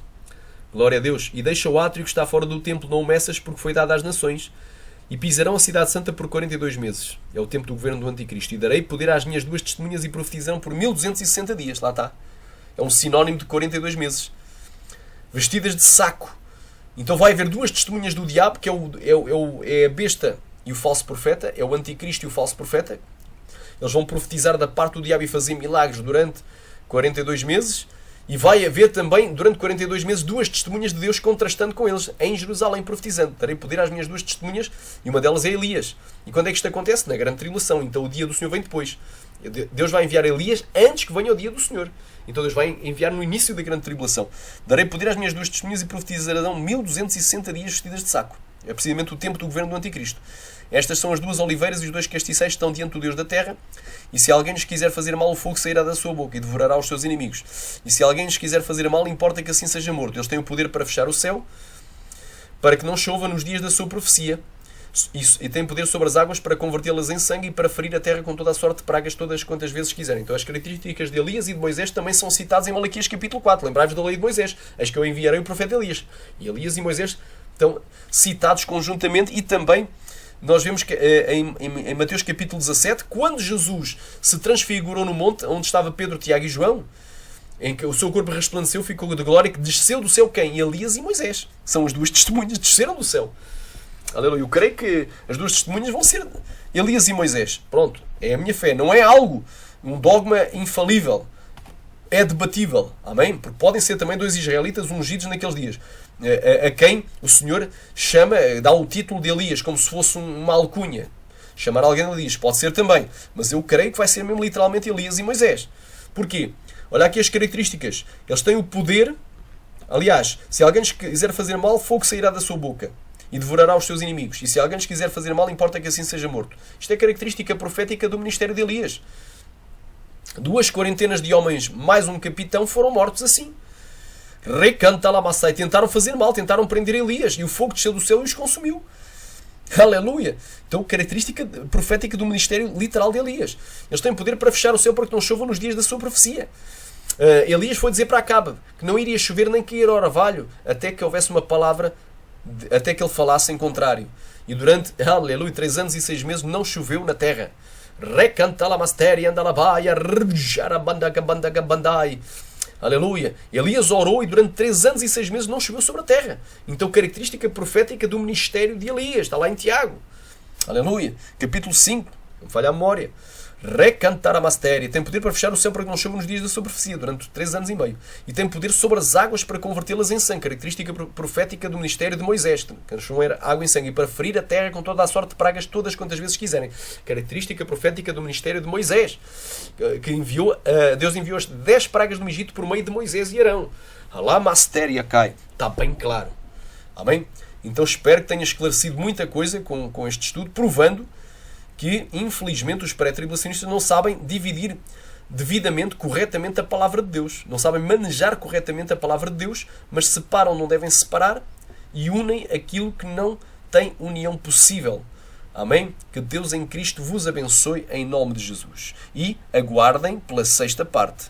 Glória a Deus. E deixa o átrio que está fora do templo, não o meças, porque foi dado às nações. E pisarão a cidade santa por 42 meses. É o tempo do governo do anticristo. E darei poder às minhas duas testemunhas e profetizarão por 1260 dias. Lá está. É um sinónimo de 42 meses. Vestidas de saco. Então vai haver duas testemunhas do diabo, que é a besta e o falso profeta. É o anticristo e o falso profeta. Eles vão profetizar da parte do diabo e fazer milagres durante 42 meses. E vai haver também, durante 42 meses, duas testemunhas de Deus contrastando com eles, em Jerusalém, profetizando. Darei poder às minhas duas testemunhas, e uma delas é Elias. E quando é que isto acontece? Na grande tribulação. Então o dia do Senhor vem depois. Deus vai enviar Elias antes que venha o dia do Senhor. Então Deus vai enviar no início da grande tribulação. Darei poder às minhas duas testemunhas e profetizarão 1260 dias vestidas de saco. É precisamente o tempo do governo do anticristo. Estas são as duas oliveiras e os dois castiçais que estão diante do Deus da terra. E se alguém lhes quiser fazer mal, o fogo sairá da sua boca e devorará os seus inimigos. E se alguém lhes quiser fazer mal, importa que assim seja morto. Eles têm o poder para fechar o céu, para que não chova nos dias da sua profecia. E têm poder sobre as águas para convertê-las em sangue e para ferir a terra com toda a sorte de pragas todas quantas vezes quiserem. Então as características de Elias e de Moisés também são citadas em Malaquias capítulo 4. Lembrai-vos da lei de Moisés. Eis que eu enviarei o profeta Elias. E Elias e Moisés estão citados conjuntamente. E também nós vemos que em Mateus capítulo 17, quando Jesus se transfigurou no monte onde estava Pedro, Tiago e João, em que o seu corpo resplandeceu, ficou de glória, que desceu do céu quem? Elias e Moisés. São as duas testemunhas, desceram do céu. Aleluia. Eu creio que as duas testemunhas vão ser Elias e Moisés. Pronto. É a minha fé. Não é algo, um dogma infalível. É debatível. Amém? Porque podem ser também dois israelitas ungidos naqueles dias. A quem o Senhor chama, dá o título de Elias, como se fosse uma alcunha. Chamar alguém de Elias. Pode ser também. Mas eu creio que vai ser mesmo literalmente Elias e Moisés. Porquê? Olha aqui as características. Eles têm o poder. Aliás, se alguém lhes quiser fazer mal, fogo sairá da sua boca e devorará os seus inimigos. E se alguém lhes quiser fazer mal, importa que assim seja morto. Isto é característica profética do ministério de Elias. 2 quarentenas de homens, mais um capitão, foram mortos assim. Recanta lá massai. Tentaram fazer mal, tentaram prender Elias. E o fogo desceu do céu e os consumiu. Aleluia! Então, característica profética do ministério literal de Elias. Eles têm poder para fechar o céu para que não chova nos dias da sua profecia. Elias foi dizer para Acabe que não iria chover nem cair orvalho até que houvesse uma palavra, até que ele falasse em contrário. E durante, aleluia, 3 anos e 6 meses não choveu na terra. Recanta la masteria andalabaia rjarabandagabandagabandai. Aleluia. Elias orou e durante 3 anos e 6 meses não choveu sobre a terra. Então, característica profética do ministério de Elias. Está lá em Tiago. Aleluia. Capítulo 5. Não falha a memória. Recantar a mastéria. Tem poder para fechar o céu para que não chova nos dias da sua profecia, durante 3 anos e meio. E tem poder sobre as águas para convertê-las em sangue. Característica profética do ministério de Moisés. Que transformou água em sangue. E para ferir a terra com toda a sorte de pragas todas quantas vezes quiserem. Característica profética do ministério de Moisés. Que enviou, Deus enviou as 10 pragas do Egito por meio de Moisés e Arão. Alá mastéria cai. Está bem claro. Amém? Então espero que tenha esclarecido muita coisa com este estudo, provando que, infelizmente, os pré-tribulacionistas não sabem dividir devidamente, corretamente, a palavra de Deus. Não sabem manejar corretamente a palavra de Deus, mas separam, não devem separar, e unem aquilo que não tem união possível. Amém? Que Deus em Cristo vos abençoe em nome de Jesus. E aguardem pela 6ª parte.